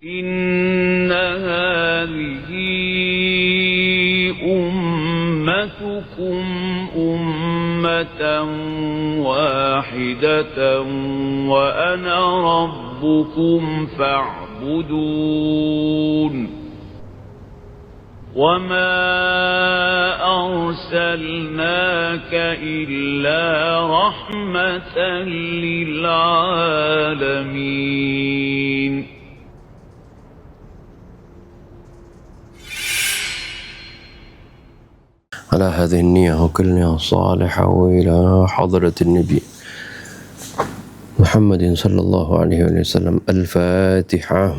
إن هذه أمتكم أمة واحدة وأنا ربكم فاعبدون وما أرسلناك إلا رحمة للعالمين. على هذه النية وكلنا صالحة وإلى حضرة النبي محمد صلى الله عليه وسلم. الفاتحة.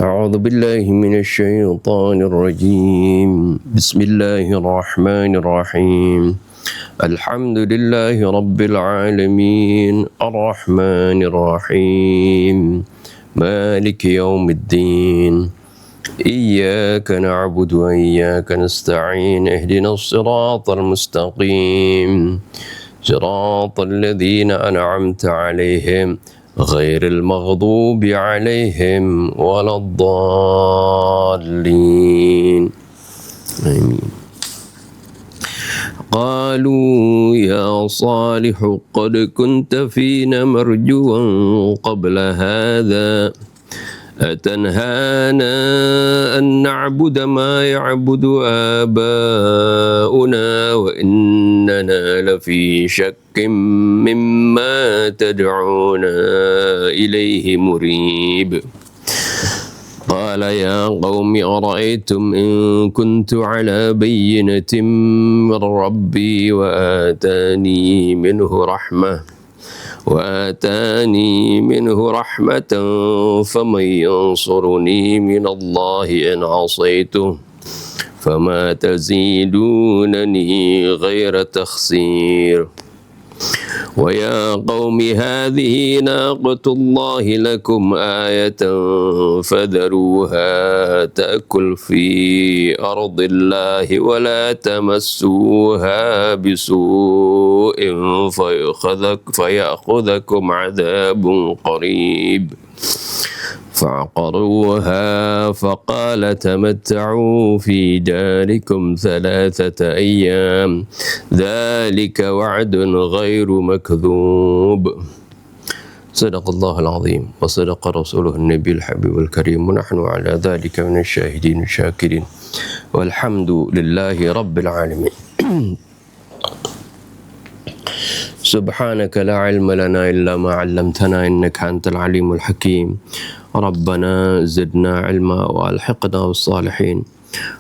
أعوذ بالله من الشيطان الرجيم. بسم الله الرحمن الرحيم. الحمد لله رب العالمين الرحمن الرحيم مالك يوم الدين إياك نعبد وإياك نستعين اهدنا الصراط المستقيم صراط الذين أنعمت عليهم غير المغضوب عليهم ولا الضالين آمين. قالوا يا صالح قد كنت فينا مرجوا قبل هذا أتنهانا أن نعبد ما يعبد آباؤنا وإننا لفي شك مما تدعونا إليه مريب. قال يا قوم أرأيتم إن كنت على بينة من ربي وآتاني منه رحمة فمن ينصرني من الله إن عصيته فما تزيدونني غير تخسير. ويا قوم هذه ناقة الله لكم آية فذروها تأكل في أرض الله ولا تمسوها بسوء فيأخذكم عذاب قريب. فعقروها فقال تمتعوا في داركم 3 أيام ذلك وعد غير مكذوب. صدق الله العظيم وصدق رسوله النبي الحبيب الكريم ونحن على ذلك من الشاهدين الشاكرين والحمد لله رب العالمين. سبحانك لا علم لنا إلا ما علمتنا إنك أنت العليم الحكيم. ربنا زدنا علما وألحقنا بالصالحين.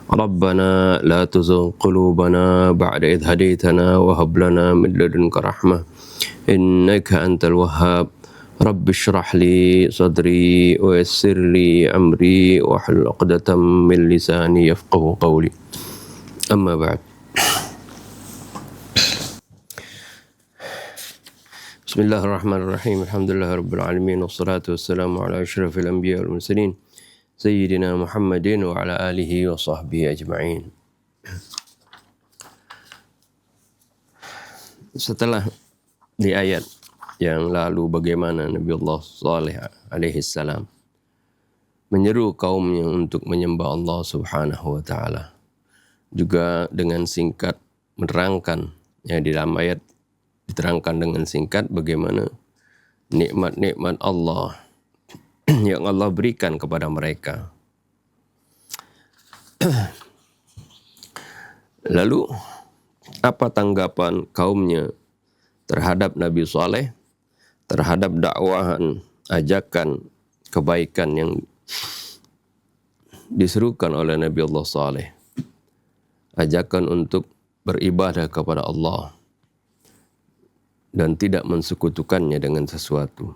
ربنا لا تزغ قلوبنا بعد إذ هديتنا وهب لنا من لدنك رحمة إنك أنت الوهاب. رب اشرح لي صدري ويسر لي أمري واحلل عقدة من لساني يفقه قولي. أما بعد. بسم الله الرحمن الرحيم. الحمد لله رب العالمين والصلاة والسلام على أشرف الأنبياء والمرسلين سيدنا محمد وعلى آله وصحبه أجمعين. Setelah di ayat yang lalu bagaimana Nabi Allah Saleh alaihi salam menyeru kaumnya untuk menyembah Allah Subhanahu wa taala, juga dengan singkat menerangkan yang di dalam ayat diterangkan dengan singkat bagaimana nikmat-nikmat Allah yang Allah berikan kepada mereka. Lalu apa tanggapan kaumnya terhadap Nabi Saleh, terhadap dakwahan, ajakan kebaikan yang diserukan oleh Nabi Allah Saleh, ajakan untuk beribadah kepada Allah dan tidak mensekutukannya dengan sesuatu.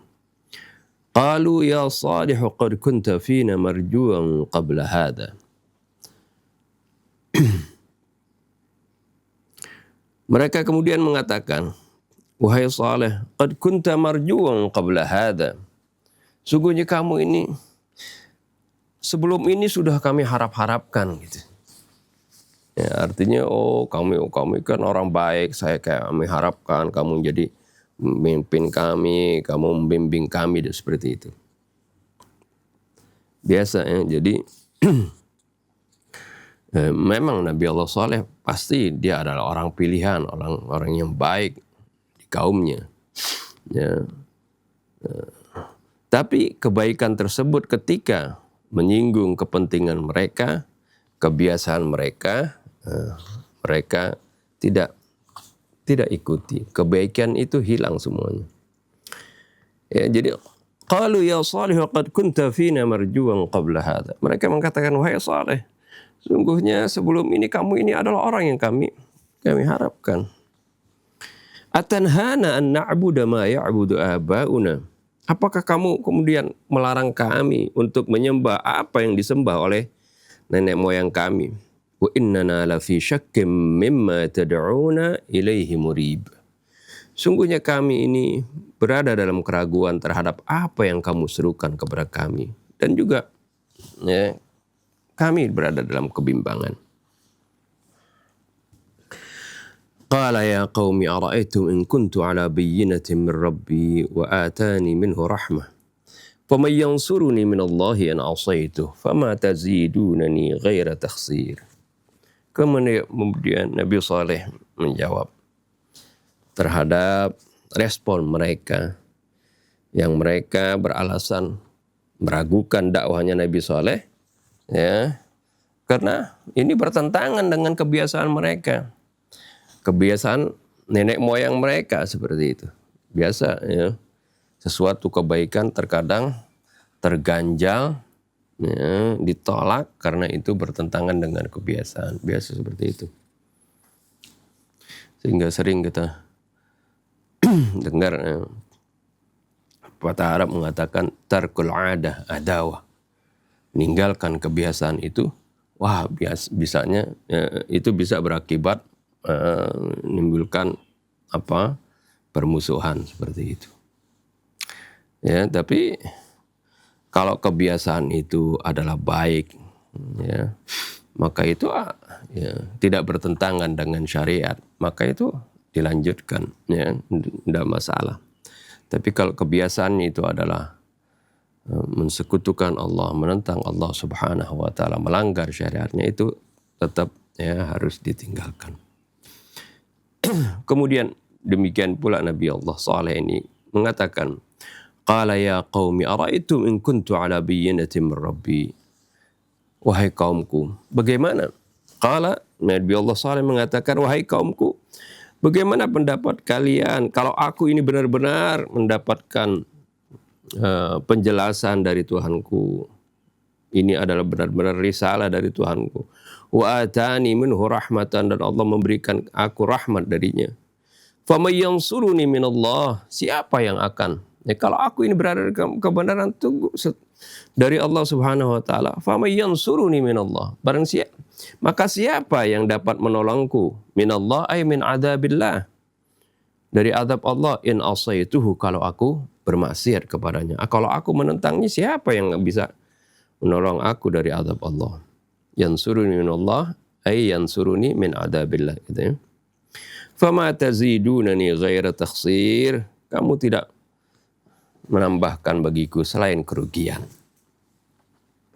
Qalu ya Salih qad kunta fina marjuan qabla hadha. Mereka kemudian mengatakan, wahai Saleh, qad kunta marjuan qabla hadha. Sungguhnya kamu ini sebelum ini sudah kami harap-harapkan gitu. Ya, artinya kami kan orang baik, kami harapkan kamu jadi memimpin kami, kamu membimbing kami dan seperti itu. biasa ya. Jadi memang Nabi Allah Saleh pasti dia adalah orang pilihan, orang yang baik di kaumnya. Ya. Tapi kebaikan tersebut ketika menyinggung kepentingan mereka, kebiasaan mereka, mereka tidak ikuti. Kebaikan itu hilang semuanya. Ya, jadi qalu ya Salih qad kunta fina marjuwan qabla hadha. Mereka mengatakan, wahai Saleh, sungguhnya sebelum ini kamu ini adalah orang yang kami harapkan. Atanhana an na'budu ma ya'budu aba'una. Apakah kamu kemudian melarang kami untuk menyembah apa yang disembah oleh nenek moyang kami? Wa innana la fi syakkim mimma tad'una ilaihi murib. Sungguhnya kami ini berada dalam keraguan terhadap apa yang kamu serukan kepada kami. Dan juga ya, kami berada dalam kebimbangan. Qala ya qaumi ara'aytum in kuntu ala bayyinatin min rabbi wa atani minhu rahmah. Faman yansuruni min Allahi an asaitu fama tazidunani ghaira takhsir. Kemudian Nabi Saleh menjawab terhadap respon mereka yang mereka beralasan meragukan dakwahnya Nabi Saleh, ya, karena ini bertentangan dengan kebiasaan mereka, kebiasaan nenek moyang mereka seperti itu. Biasa ya, sesuatu kebaikan terkadang terganjal, ya, ditolak karena itu bertentangan dengan kebiasaan. Biasa seperti itu. Sehingga sering kita dengar patah Arab mengatakan tarkul adah adawah, meninggalkan kebiasaan itu, wah bisanya itu bisa berakibat menimbulkan permusuhan seperti itu. Ya, tapi kalau kebiasaan itu adalah baik, ya, maka itu ya, tidak bertentangan dengan syariat, maka itu dilanjutkan, ya, tidak masalah. Tapi kalau kebiasaannya itu adalah mensekutukan Allah, menentang Allah Subhanahu wa taala, melanggar syariatnya, itu tetap ya harus ditinggalkan. Kemudian demikian pula Nabi Allah Saleh ini mengatakan, qala ya qaumi ara'aytum in kuntu ala bayyinatin min rabbi. Wahai kaumku, bagaimana? Qala, Nabi Allah Saleh mengatakan, wahai kaumku, bagaimana pendapat kalian kalau aku ini benar-benar mendapatkan penjelasan dari Tuhanku. Ini adalah benar-benar risalah dari Tuhanku. Wa atani minhu rahmatan, dan Allah memberikan aku rahmat darinya. Faman yansuruni minallah, siapa yang akan, ya, kalau aku ini berada di kebenaran itu dari Allah Subhanahu wa taala, faman yansuruni minallah, barang siapa, maka siapa yang dapat menolongku, minallah ay min adabillah, dari azab Allah, in asaituhu, kalau aku bermaksiat kepadanya. Kalau aku menentangnya, siapa yang bisa menolong aku dari azab Allah? Yansuruni minallah ay yansuruni min adabillah, gitu ya. Fama tazidunani ghaira takhsir, kamu tidak menambahkan bagiku selain kerugian.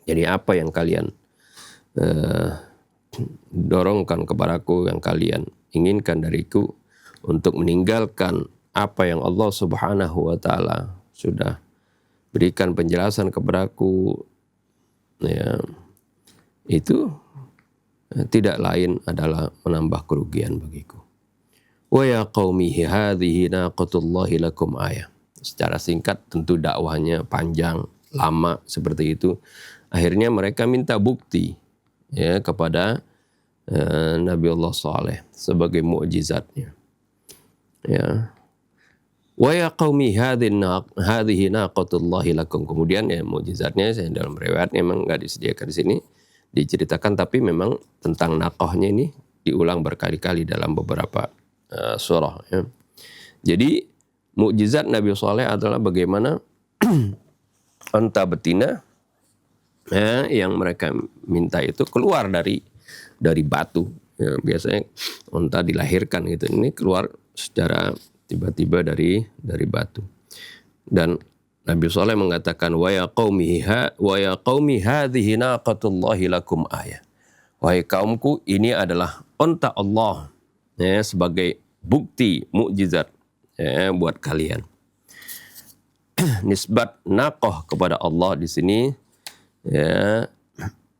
Jadi apa yang kalian dorongkan kepadaku, yang kalian inginkan dariku untuk meninggalkan apa yang Allah Subhanahu wa taala sudah berikan penjelasan kepadaku, ya, itu tidak lain adalah menambah kerugian bagiku. Wa ya qaumi hadhihi naqatullahi lakum ayah. Secara singkat, tentu dakwahnya panjang, lama seperti itu. Akhirnya mereka minta bukti, ya, kepada Nabi Allah Saleh sebagai mukjizatnya. Ya. Wa ya qaumi hadhihi naqatullahi lakum. Kemudian ya mukjizatnya, saya dalam riwayat memang enggak disediakan di sini diceritakan, tapi memang tentang naqahnya ini diulang berkali-kali dalam beberapa surah, ya. Jadi mukjizat Nabi Saleh adalah bagaimana unta betina, ya, yang mereka minta itu keluar dari batu. Ya, biasanya unta dilahirkan gitu, ini keluar secara tiba-tiba dari batu. Dan Nabi Saleh mengatakan wa ya qaumi hadhihi naqatullahi lakum ayah. Wahai kaumku, ini adalah onta Allah ya, sebagai bukti mukjizat ya, buat kalian. Nisbat naqah kepada Allah di sini ya,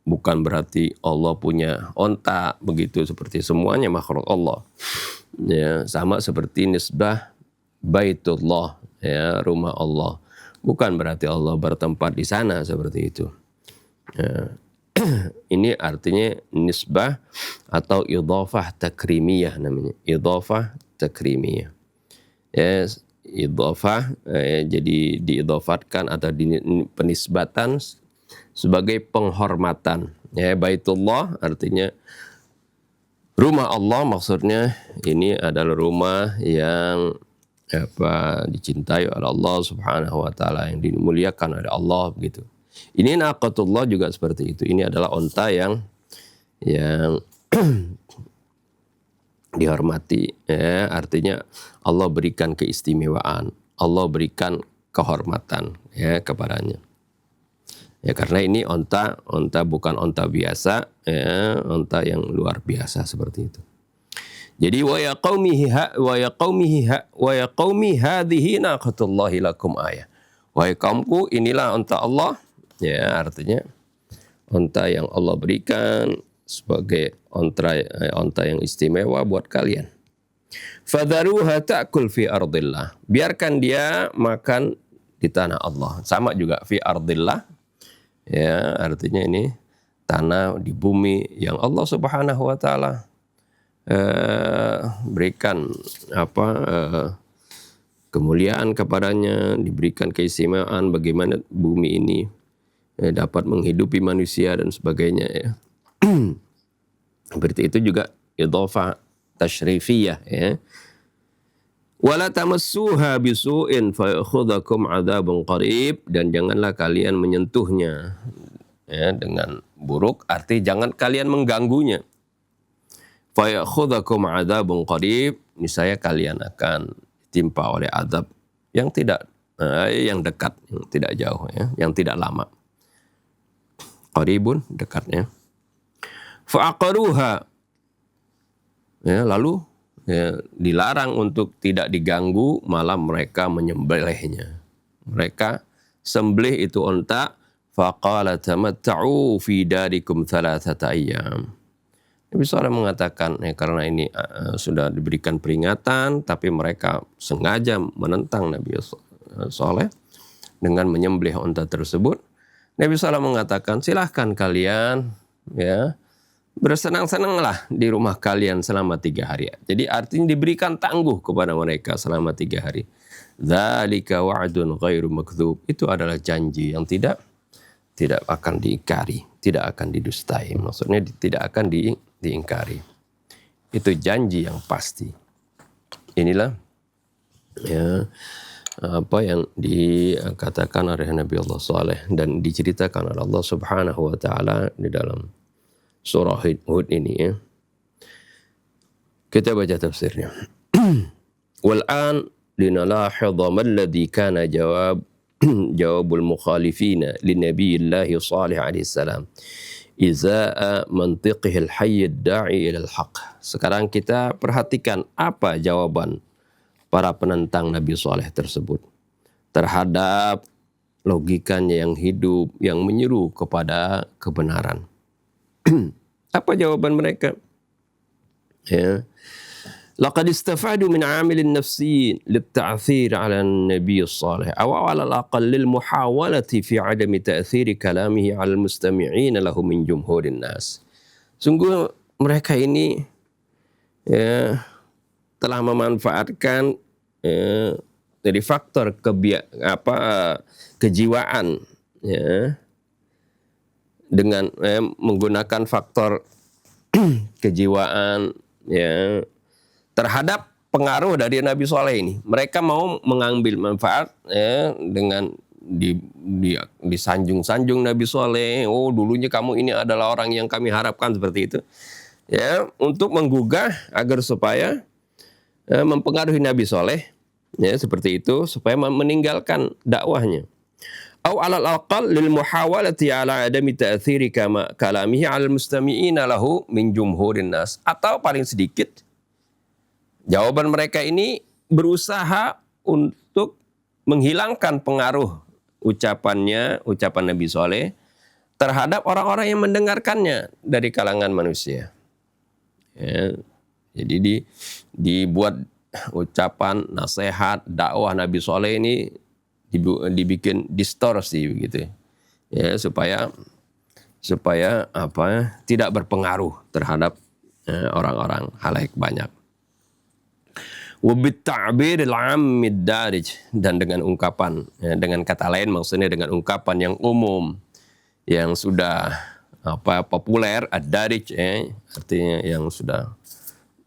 bukan berarti Allah punya onta begitu seperti semuanya makhluk Allah. Ya, sama seperti nisbah Baitullah ya, rumah Allah. Bukan berarti Allah bertempat di sana seperti itu. Ya. Ini artinya nisbah atau idhafah takrimiyah namanya. Idhafah takrimiyah. Ya, idhafah jadi diidhafatkan atau penisbatan sebagai penghormatan. Ya, Baitullah artinya rumah Allah, maksudnya ini adalah rumah yang dicintai oleh Allah Subhanahu wa taala, yang dimuliakan oleh Allah begitu. Ini naqatullah juga seperti itu. Ini adalah onta yang dihormati ya, artinya Allah berikan keistimewaan, Allah berikan kehormatan ya kepadanya. Ya, karena ini onta bukan onta biasa ya, onta yang luar biasa seperti itu. Jadi wa ya qaumi hadhihi naqatullahi lakum ayah. Wahai kaumku, inilah onta Allah. Ya, artinya onta yang Allah berikan sebagai onta yang istimewa buat kalian. Fadharuha ta'kul fi ardillah. Biarkan dia makan di tanah Allah. Sama juga fi ardillah. Ya, artinya ini tanah di bumi yang Allah Subhanahu wa taala berikan kemuliaan kepadanya, diberikan keistimewaan bagaimana bumi ini dapat menghidupi manusia dan sebagainya ya. Berarti itu juga idhafah tasyrifiyah ya. Wala tamassuha bisu'in fayakhudhakum 'adzabun qarib, dan janganlah kalian menyentuhnya ya dengan buruk, arti jangan kalian mengganggunya. Fayakhudhakum 'adzabun qarib, niscaya kalian akan ditimpa oleh azab yang yang dekat, yang tidak jauh ya, yang tidak lama. Qaribun, dekatnya. Fa'aqaruha, ya, lalu ya, dilarang untuk tidak diganggu, malah mereka menyembelihnya. Mereka sembelih itu unta. Faqala tamatta'u fi darikum thalathata ayyam. Nabi SAW mengatakan karena ini sudah diberikan peringatan, tapi mereka sengaja menentang Nabi SAW dengan menyembelih unta tersebut. Nabi SAW mengatakan, silahkan kalian ya bersenang-senanglah di rumah kalian selama 3 hari. Jadi artinya diberikan tangguh kepada mereka selama 3 hari. Dzalika wa'dun ghairu makdzub. Itu adalah janji yang tidak akan diingkari, tidak akan didustai. Maksudnya tidak akan diingkari. Itu janji yang pasti. Inilah ya apa yang dikatakan oleh Nabi Allah Saleh dan diceritakan oleh Allah Subhanahu wa taala di dalam surah Hud ini ya. Kita baca tafsirnya. Wal an linalahidha ma alladhi kana jawabul mukhalifina li nabiyillahi Salih alaihi salam izaa mantiqihi al-hayy ad-da'i ila al-haq. Sekarang kita perhatikan apa jawaban para penentang Nabi Saleh tersebut terhadap logikanya yang hidup, yang menyeru kepada kebenaran. Apa jawaban mereka? Ya. Laqad istafadu min 'amilin nafsiyyin lit-ta'thir 'ala an-nabiy salih aw 'ala al-aqall lil-muhawalati fi 'adami ta'thir kalamihi 'ala al-mustami'in lahu min jumhurin nas. Sungguh mereka ini ya telah memanfaatkan dari faktor kejiwaan ya, dengan menggunakan faktor kejiwaan ya terhadap pengaruh dari Nabi Saleh ini. Mereka mau mengambil manfaat ya, dengan disanjung-sanjung Nabi Saleh. Oh, dulunya kamu ini adalah orang yang kami harapkan, seperti itu. Ya, untuk menggugah agar supaya mempengaruhi Nabi Saleh Ya, seperti itu supaya meninggalkan dakwahnya. Au alal aqal lil muhawalati ala adami ta'thiri kalamihi ala mustami'ina lahu min jumhurin nas. Atau paling sedikit jawaban mereka ini berusaha untuk menghilangkan pengaruh ucapan Nabi Saleh terhadap orang-orang yang mendengarkannya dari kalangan manusia. Ya, jadi dibuat ucapan nasihat dakwah Nabi Saleh ini dibikin distorsi begitu ya, supaya tidak berpengaruh terhadap orang-orang halayak banyak. Wa bit-ta'bir al-'ammid darij, dan dengan ungkapan dengan kata lain maksudnya dengan ungkapan yang umum yang sudah populer, ad-darij artinya yang sudah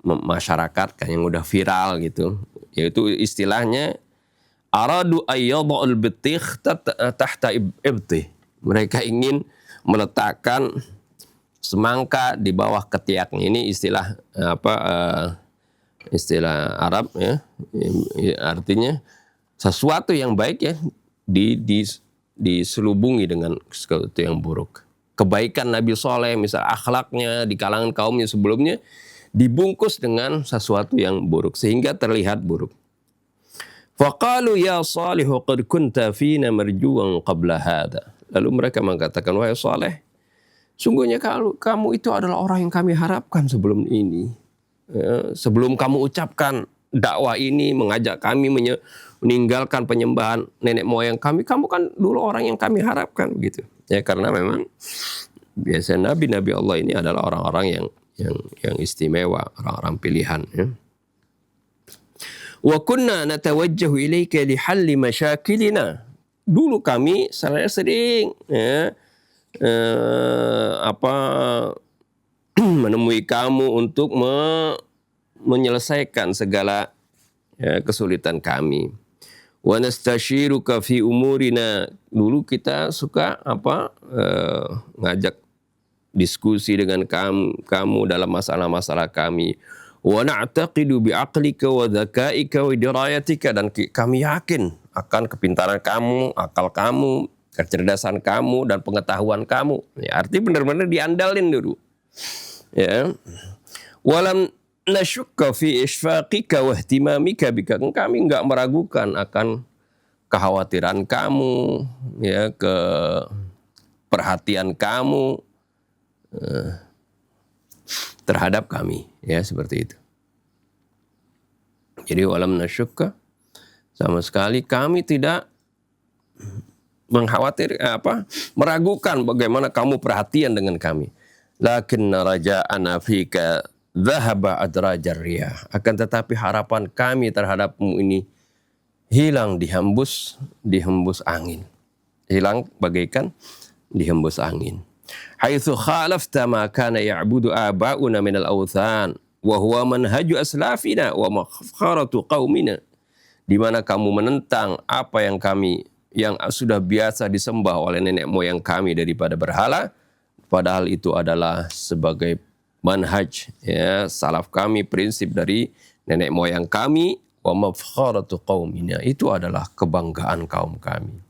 masyarakat kan, yang udah viral gitu, yaitu istilahnya aradu ayyadul bitikh tahta ibtih. Mereka ingin meletakkan semangka di bawah ketiaknya. Ini istilah istilah Arab ya. Artinya sesuatu yang baik ya diselubungi dengan sesuatu yang buruk. Kebaikan Nabi Saleh, misal akhlaknya di kalangan kaumnya sebelumnya dibungkus dengan sesuatu yang buruk sehingga terlihat buruk. Faqalu ya Salihu qad kunta fina marjuwan qabla hadha. Lalu mereka mengatakan, wahai Saleh, sungguhnya kamu itu adalah orang yang kami harapkan sebelum ini. Sebelum kamu ucapkan dakwah ini, mengajak kami meninggalkan penyembahan nenek moyang kami, kamu kan dulu orang yang kami harapkan begitu. Ya, karena memang biasa nabi-nabi Allah ini adalah orang-orang yang istimewa, orang-orang pilihan ya. Wa kunna natawajjahu ilaika li halli masyakilina. Dulu kami sering menemui kamu untuk menyelesaikan segala kesulitan kami. Wa nastashiruka fi umurina. Dulu kita suka ngajak diskusi dengan kamu dalam masalah-masalah kami. Wa na'taqidu bi'aqlika wa dzaka'ika wa dirayatika, dan kami yakin akan kepintaran kamu, akal kamu, kecerdasan kamu dan pengetahuan kamu. Ya, arti benar-benar diandalin dulu. Ya. Walam nasyukka fi isfaqika wa ihtimamika bika. Kami enggak meragukan akan kekhawatiran kamu, ya, perhatian kamu terhadap kami, ya, seperti itu. Jadi walam nasyukka, sama sekali kami tidak meragukan bagaimana kamu perhatian dengan kami. Lakinna raja'ana fika dhahaba adrajar riyah. Akan tetapi harapan kami terhadapmu ini hilang dihembus angin. Hilang bagaikan dihembus angin. Haitsu khalafta ma kana ya'budu aba'una minal awthan wa huwa manhaju aslafina wa mafkharatu qaumina. Di mana kamu menentang apa yang sudah biasa disembah oleh nenek moyang kami daripada berhala, padahal itu adalah sebagai manhaj, ya, salaf kami, prinsip dari nenek moyang kami, wa mafkharatu qaumina, itu adalah kebanggaan kaum kami.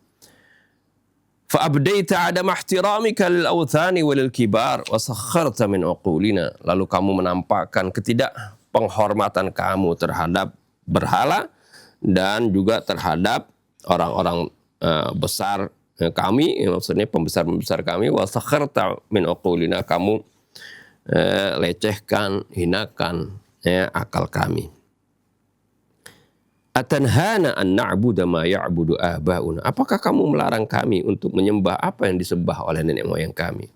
Fa abdaita adama ihtiramika lil awthani walil kibar wa sakharta min uqulina. Lalu kamu menampakkan penghormatan kamu terhadap berhala dan juga terhadap orang-orang besar kami, maksudnya pembesar-pembesar kami. Wa sakharta min uqulina, kamu lecehkan, hinakan akal kami. Atanhana an na'budu ma ya'budu aba'una. Apakah kamu melarang kami untuk menyembah apa yang disembah oleh nenek moyang kami?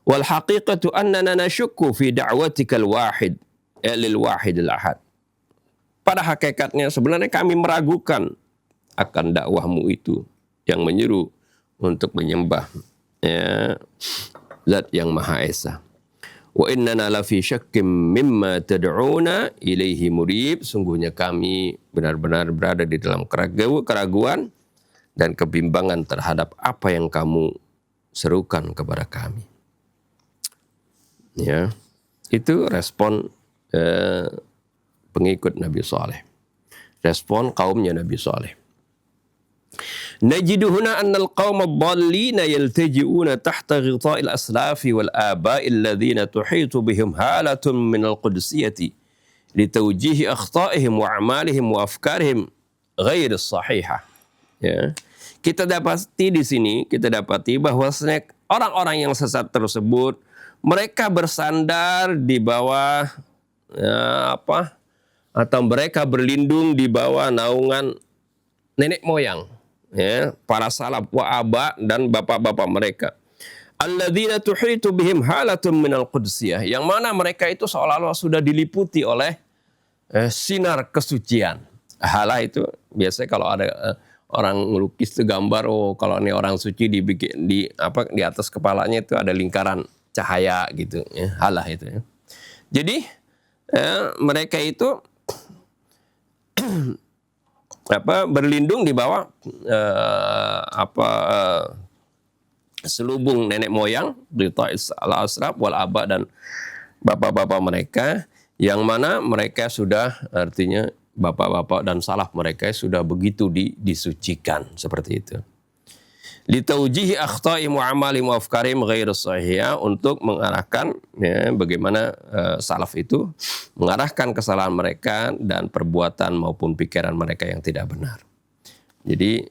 Wal haqiqatu annana nasyukku fi da'watikal wahid lil wahidil ahad. Pada hakikatnya sebenarnya kami meragukan akan dakwahmu itu yang menyeru untuk menyembah Zat yang Maha Esa. Wa innana la fi syakkim mimma tad'una ilaihi murib. Sungguhnya kami benar-benar berada di dalam keraguan dan kebimbangan terhadap apa yang kamu serukan kepada kami. Ya, itu respon pengikut Nabi Saleh. respon kaumnya Nabi Saleh. Najidu huna anna al-qaum ad-dallina yaltaji'una tahta ghita'il aslafi wal aba'i alladhina tuhitu bihim halatun min al-qudsiyati litawjihi akhta'ihim wa a'malihim wa afkarihim ghair sahihah. Ya. Kita dapati di sini, kita dapati bahwa orang-orang yang sesat tersebut mereka bersandar di bawah atau mereka berlindung di bawah naungan nenek moyang, ya, para salaf wa aba dan bapak-bapak mereka. Alladzina tuhitu bihim halatun minal qudsiyah, yang mana mereka itu seolah-olah sudah diliputi oleh sinar kesucian. Hala itu biasanya kalau ada orang melukis itu gambar, oh kalau ini orang suci dibikin di atas kepalanya itu ada lingkaran cahaya gitu, ya, halah itu, ya. Jadi mereka itu berlindung di bawah selubung nenek moyang, al-asraf wal aba dan bapak-bapak mereka, yang mana mereka sudah, artinya bapak-bapak dan salaf mereka sudah begitu disucikan seperti itu. Litaujihi akhta'im wa amalim wa afkarim ghairu sahihah, untuk mengarahkan, ya, bagaimana salaf itu mengarahkan kesalahan mereka dan perbuatan maupun pikiran mereka yang tidak benar. Jadi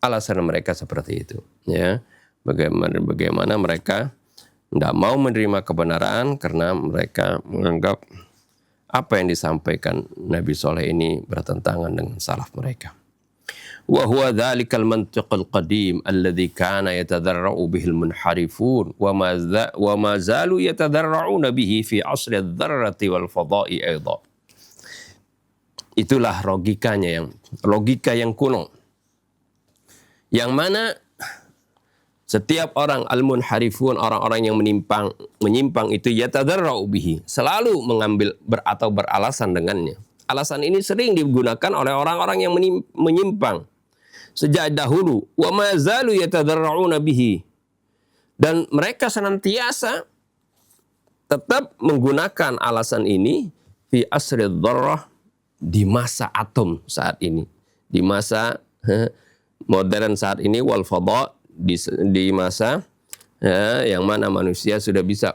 alasan mereka seperti itu, ya. Bagaimana mereka tidak mau menerima kebenaran karena mereka menganggap apa yang disampaikan Nabi Saleh ini bertentangan dengan salaf mereka. Wa huwa dhalikal mantiqul qadim alladhi kana yatadarra'u bihil munharifun wa ma zalu yatadarra'una bihi fi asri ad-dharrati wal fada'i aidha. Itulah logika yang kuno, yang mana setiap orang al-munharifun, orang-orang yang menyimpang itu yatadarra'u bihi, selalu mengambil atau beralasan dengannya. Alasan ini sering digunakan oleh orang-orang yang menyimpang sejak dahulu. Wa ma zalu yatadarra'una bihi, dan mereka senantiasa tetap menggunakan alasan ini fi asri dzarrah, di masa atom saat ini, di masa modern saat ini, wal fadha, di masa yang mana manusia sudah bisa,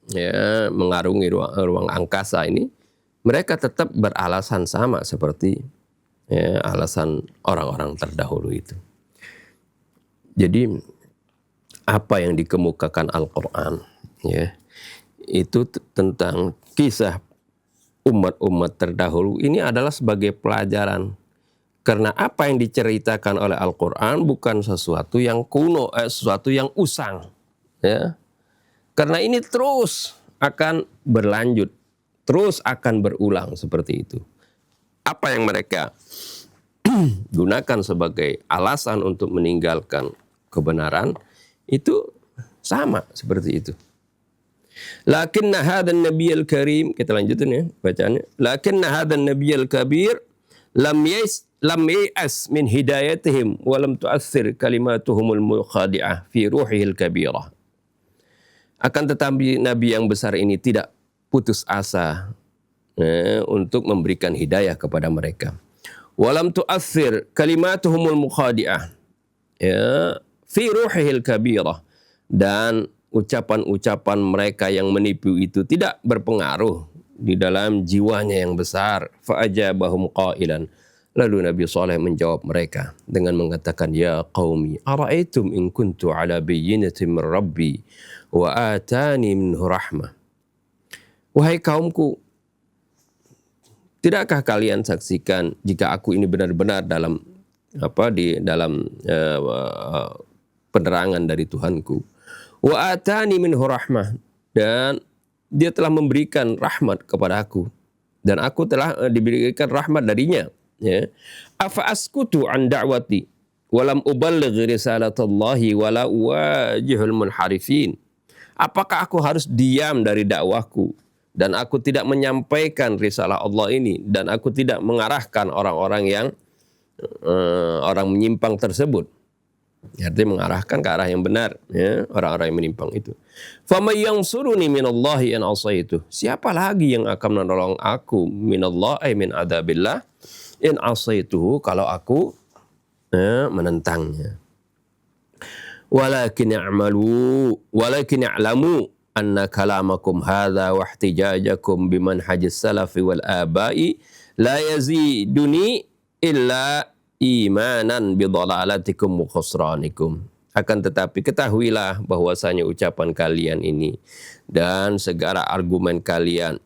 ya, mengarungi ruang angkasa ini, mereka tetap beralasan sama seperti, ya, alasan orang-orang terdahulu itu. Jadi apa yang dikemukakan Al-Quran, ya, itu tentang kisah umat-umat terdahulu ini adalah sebagai pelajaran. Karena apa yang diceritakan oleh Al-Quran bukan sesuatu yang kuno, sesuatu yang usang, ya. Karena ini terus akan berlanjut, terus akan berulang seperti itu. Apa yang mereka gunakan sebagai alasan untuk meninggalkan kebenaran itu sama seperti itu. Lakinna hadzal nabiyul karim, kita lanjutin ya bacaannya. Lakinna hadzal nabiyul kabir lam ya'as min hidayatihim wa lam tu'athir kalimatuhumul mukhadi'ah fi ruhihil kabirah. Akan tetapi nabi yang besar ini tidak putus asa untuk memberikan hidayah kepada mereka. Walam tu'athir kalimatuhumul mukhadi'ah, ya, fi ruhihil kabirah, dan ucapan-ucapan mereka yang menipu itu tidak berpengaruh di dalam jiwanya yang besar. Fa'ajabahum qailan, lalu Nabi Saleh menjawab mereka dengan mengatakan, ya qaumi ara'aitum in kuntu ala bayyinatin min rabbi wa atani minhu rahmah. Wahai kaumku, tidakkah kalian saksikan jika aku ini benar-benar dalam penerangan dari Tuhanku, wa atani minhu rahmah, dan dia telah memberikan rahmat kepada aku dan aku telah diberikan rahmat darinya, ya. Afa askutu an da'wati walam uballigh risalatallahi wala wajihul munharifin. Apakah aku harus diam dari dakwahku dan aku tidak menyampaikan risalah Allah ini, dan aku tidak mengarahkan orang-orang yang orang menyimpang tersebut? Artinya mengarahkan ke arah yang benar, ya, orang-orang yang menyimpang itu. Faman yansuruni minallahi in asaitu. Siapa lagi yang akan menolong aku minallah ay min adabillah in asaituhu kalau aku menentangnya. Walakin ya'lamu anna kalamakum hadha wa ihtijajakum bimanhajis salafi wal abai la yaziduni illa imanan bidhalalatikum wa khusranikum. Akan tetapi ketahuilah bahwasanya ucapan kalian ini dan segala argumen kalian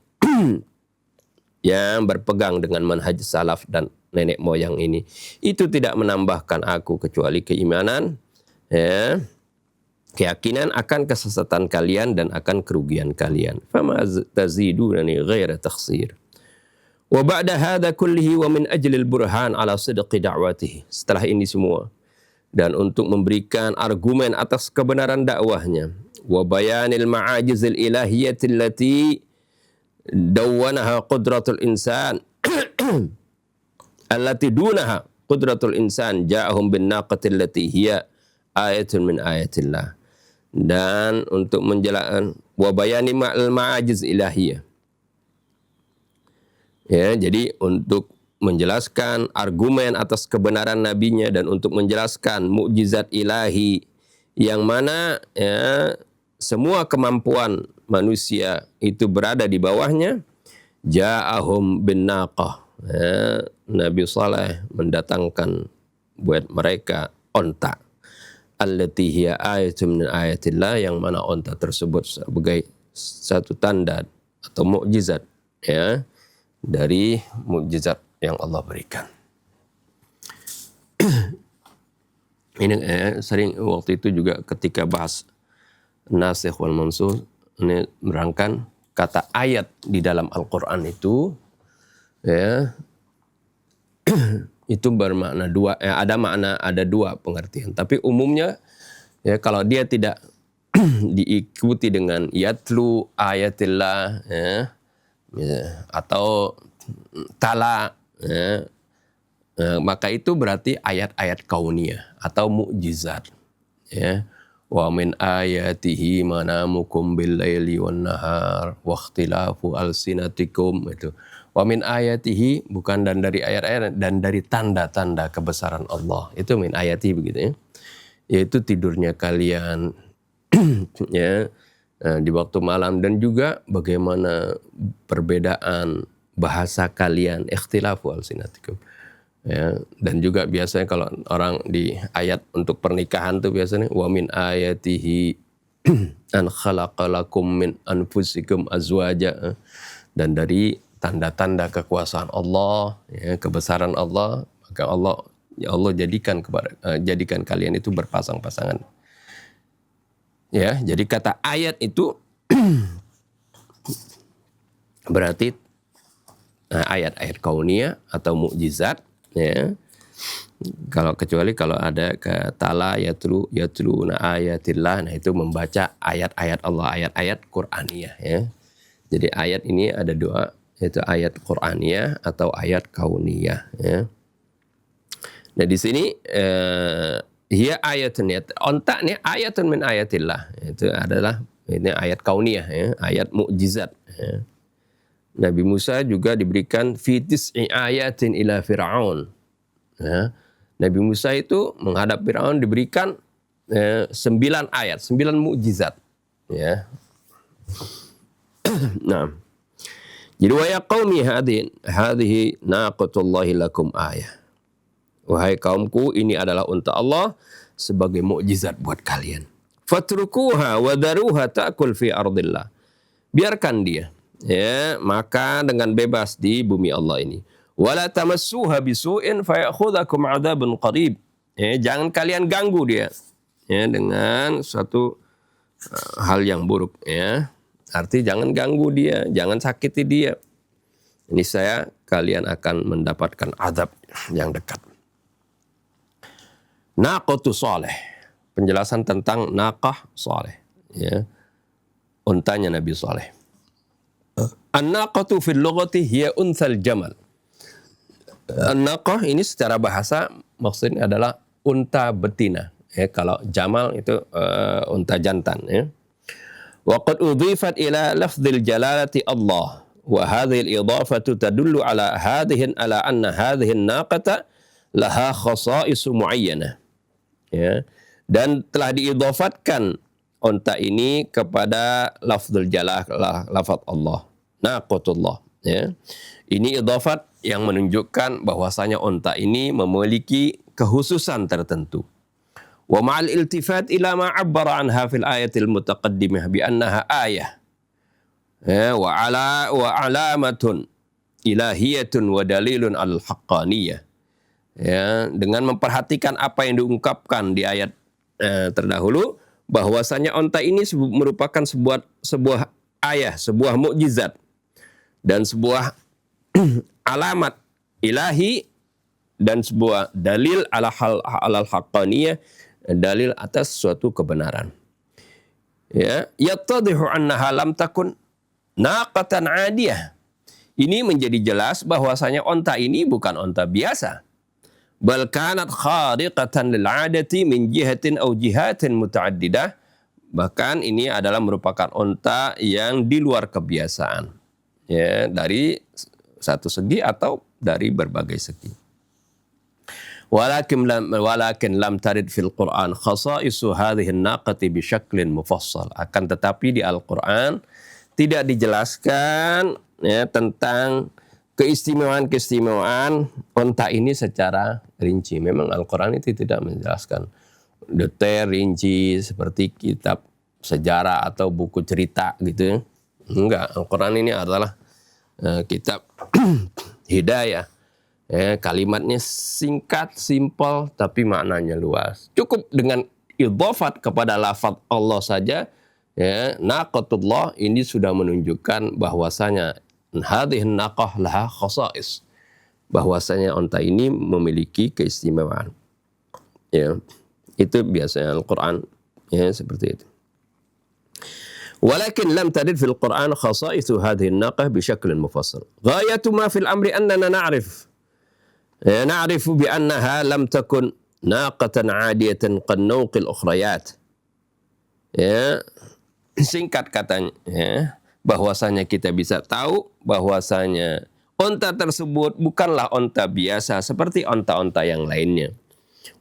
yang berpegang dengan manhaj salaf dan nenek moyang ini, itu tidak menambahkan aku kecuali keimanan, ya, keyakinan akan kesesatan kalian dan akan kerugian kalian. Fama tazidunani ghaira takhsir. Wa ba'da hadha kullihi wa min ajlil burhan ala sidqi da'watihi. Setelah ini semua dan untuk memberikan argumen atas kebenaran dakwahnya, wa bayanil ma'ajizil ilahiyyati allati dawwanaha qudratul insan allati dunaha qudratul insan ja'ahum bin naqati allati hiya ayatun min ayatillah. Dan untuk menjelaskan wa bayani ma'ajiz ilahiyah, ya, jadi untuk menjelaskan argumen atas kebenaran nabinya dan untuk menjelaskan mukjizat ilahi yang mana, ya, semua kemampuan manusia itu berada di bawahnya. Ja'ahum bin naqah, ya, Nabi Saleh mendatangkan buat mereka onta. Allati hiya ayatun min ayatillah, yang mana onta tersebut sebagai satu tanda atau mukjizat, ya, dari mukjizat yang Allah berikan. Ini sering waktu itu juga ketika bahas nasikh wal mansukh, ini merangkan kata ayat di dalam Al-Quran itu, ya, itu bermakna dua, ada dua pengertian. Tapi umumnya, ya, kalau dia tidak diikuti dengan yatlu ayatillah, ya, atau tala, ya, maka itu berarti ayat-ayat kauniyah atau mukjizat, ya. Wa min ayatihi manamukum bil laili wan nahar wa ikhtilafu alsinatikum, itu. Wa min ayatihi, bukan dan dari ayat-ayat, dan dari tanda-tanda kebesaran Allah. Itu min ayatihi, begitu, ya. Yaitu tidurnya kalian, ya, di waktu malam, dan juga bagaimana perbedaan bahasa kalian, ikhtilafu alsinatikum, ya. Dan juga biasanya kalau orang di ayat untuk pernikahan tuh biasanya wa min ayatihi an khalaqalakum min anfusikum azwaja, dan dari tanda-tanda kekuasaan Allah, ya, kebesaran Allah, maka Allah jadikan kalian itu berpasang-pasangan. Ya, jadi kata ayat itu berarti ayat-ayat kauniyah atau mukjizat, ya. Kecuali kalau ada tala yatlu ayatillah, nah itu membaca ayat-ayat Allah, ayat-ayat Qur'aniyah, ya. Jadi ayat ini ada dua, yaitu ayat Qur'aniyah atau ayat kauniyah, ya. Nah di sini hiya ayatun, onta ini ayatun min ayatillah, itu adalah ini ayat kauniyah, ya, ayat mukjizat, ya. Nabi Musa juga diberikan fitis ayatin ila Fir'aun, ya. Nabi Musa itu menghadap Fir'aun diberikan 9 ayat, 9 mukjizat, ya. Nah, jadi wa ya qaumi hadhihi naqatullahi lakum ayah. Wahai kaumku, ini adalah unta Allah sebagai mukjizat buat kalian. Fatrukuha wa daruha ta'kul fi ardillah. Biarkan dia, ya, maka dengan bebas di bumi Allah ini. Wala tamassuha bisu'in fayakhudhakum 'adzabun qarib. Ya, jangan kalian ganggu dia, ya, dengan suatu hal yang buruk, ya. Arti jangan ganggu dia, jangan sakiti dia. Ini kalian akan mendapatkan azab yang dekat. Naqatu Saleh. Penjelasan tentang naqah Saleh, ya. Untanya Nabi Saleh. An-naqatu fil lughati hiya unthal jamal. An-naqah ini secara bahasa maksudnya adalah unta betina, Kalau jamal itu unta jantan ya. Wa qad udhifat ila lafdzil jalalati Allah wa hadhihi al-idhafatu tadullu ala anna hadhihi an-naqata laha khasa'is muayyanah. Ya. Dan telah diidhafatkan unta ini kepada lafdzul jalalah, lafaz Allah, naqatullah ya. Ini idhafat yang menunjukkan bahwasanya unta ini memiliki kekhususan tertentu. Wa ma'al iltifat ila ma 'abbara anha fil ayatil mutaqaddimah bi annaha ayah. Ya, wa alamatun ilahiyatun wa dalilun al-haqqaniyah. Ya, dengan memperhatikan apa yang diungkapkan di ayat terdahulu, bahwasanya unta ini merupakan sebuah ayah, sebuah mukjizat dan sebuah alamat ilahi dan sebuah dalil alal haqqaniyah, dalil atas suatu kebenaran. Ya, yattadhihu annaha lam takun naqatan 'adiyah. Ini menjadi jelas bahwasanya unta ini bukan unta biasa. Bal kanat khariqatan lil 'adati min jihatin aw jihatin mutaaddidah. Bahkan ini adalah merupakan unta yang di luar kebiasaan. Ya, dari satu segi atau dari berbagai segi. Walakin lam tarid fil Qur'an khasa'isu hadhihi an-naqati bi syaklin mufassal. Akan tetapi di Al-Qur'an tidak dijelaskan ya tentang keistimewaan unta ini secara rinci. Memang Al-Qur'an itu tidak menjelaskan detail rinci seperti kitab sejarah atau buku cerita gitu. Enggak, Al-Qur'an ini adalah kitab hidayah. Kalimatnya singkat, simpel, tapi maknanya luas. Cukup dengan idhafat kepada lafaz Allah saja, ya, naqatullah ini sudah menunjukkan bahwasanya hadhihi naqah laha khasa'is. Bahwasanya unta ini memiliki keistimewaan. Ya, itu biasanya Al-Qur'an ya seperti itu. Walakin lam tarid fil Qur'an khasa'ithu hadhihi an-naqah bi syaklin mufassal. Ghayatu ma fil amri annana na'rifu bi annaha lam takun naqatan 'adiyatan qad nawqil ukhrayat. Ya, singkat katanya ya, bahwasanya kita bisa tahu bahwasanya unta tersebut bukanlah unta biasa seperti unta-unta yang lainnya.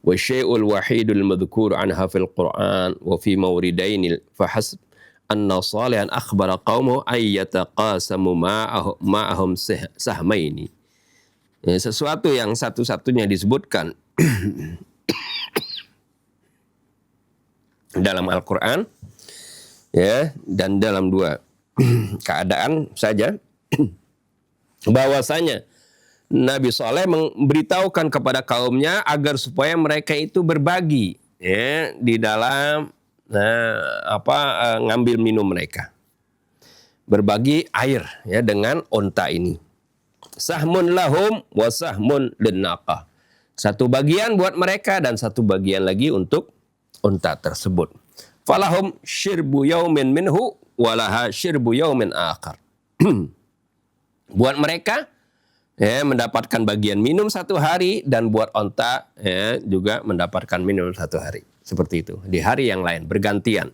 Wa syai'ul wahidul madhkur anha fil Qur'an wa fi mawridain fahasb anna salihan akhbara qaumahu ay yataqasamu ma'ahum sahmaini. Ya, sesuatu yang satu-satunya disebutkan dalam Al-Quran ya, dan dalam dua keadaan saja bahwasanya Nabi Saleh memberitahukan kepada kaumnya agar supaya mereka itu berbagi ya, di dalam ngambil minum mereka, berbagi air ya dengan unta ini. Sahmun lahum wa sahmun linnaqah. Satu bagian buat mereka dan satu bagian lagi untuk unta tersebut. Falahum syirbu yaumin minhu walaha syirbu yaumin akhar. Buat mereka ya, mendapatkan bagian minum satu hari, dan buat unta ya, juga mendapatkan minum satu hari. Seperti itu. Di hari yang lain bergantian.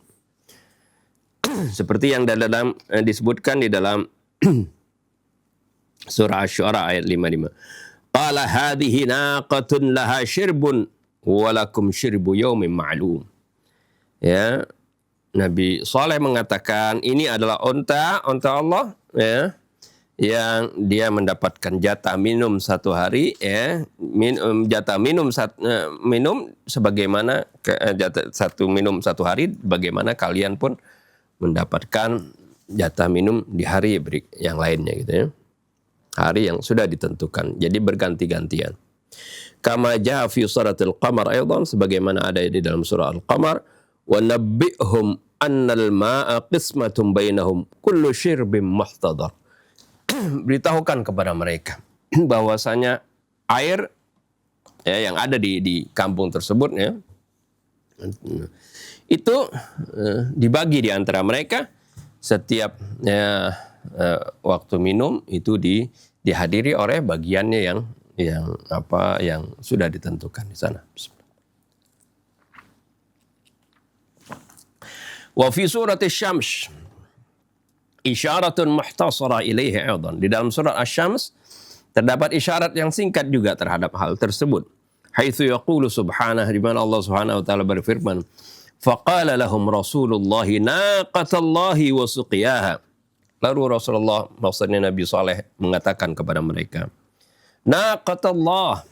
Seperti yang dalam disebutkan di dalam Surah Asy-Syu'ara ayat 55. Qala hadhihi naqatun laha syirbun wa lakum syirbu yaumin ma'lum. Ya, Nabi Saleh mengatakan ini adalah unta Allah ya, yang dia mendapatkan jatah minum satu hari ya, jatah minum minum sebagaimana jatah minum satu hari, bagaimana kalian pun mendapatkan jatah minum di hari yang lainnya gitu ya. Hari yang sudah ditentukan. Jadi berganti-gantian. Kama jaa fi suratil Qamar aidan, sebagaimana ada di dalam surah Al-Qamar, wa nabbi'hum annal ma'a qismatun bainahum kullu syirbin muhtadar. Beritahukan kepada mereka bahwasanya air ya, yang ada di kampung tersebut ya, itu dibagi di antara mereka. Setiap ya, waktu minum itu dihadiri oleh bagiannya yang sudah ditentukan di sana. Wa fi surat Asy-Syams isyaratun muhtasara ilaihi aidan. Di dalam surat Asy-Syams terdapat isyarat yang singkat juga terhadap hal tersebut. Haitsu yaqulu subhanahu, di mana Allah Subhanahu wa taala berfirman, faqala lahum Rasulullah naqatallahi wa suqiyaha. Lalu Rasulullah, maksudnya Nabi Saleh, mengatakan kepada mereka, naqatallah,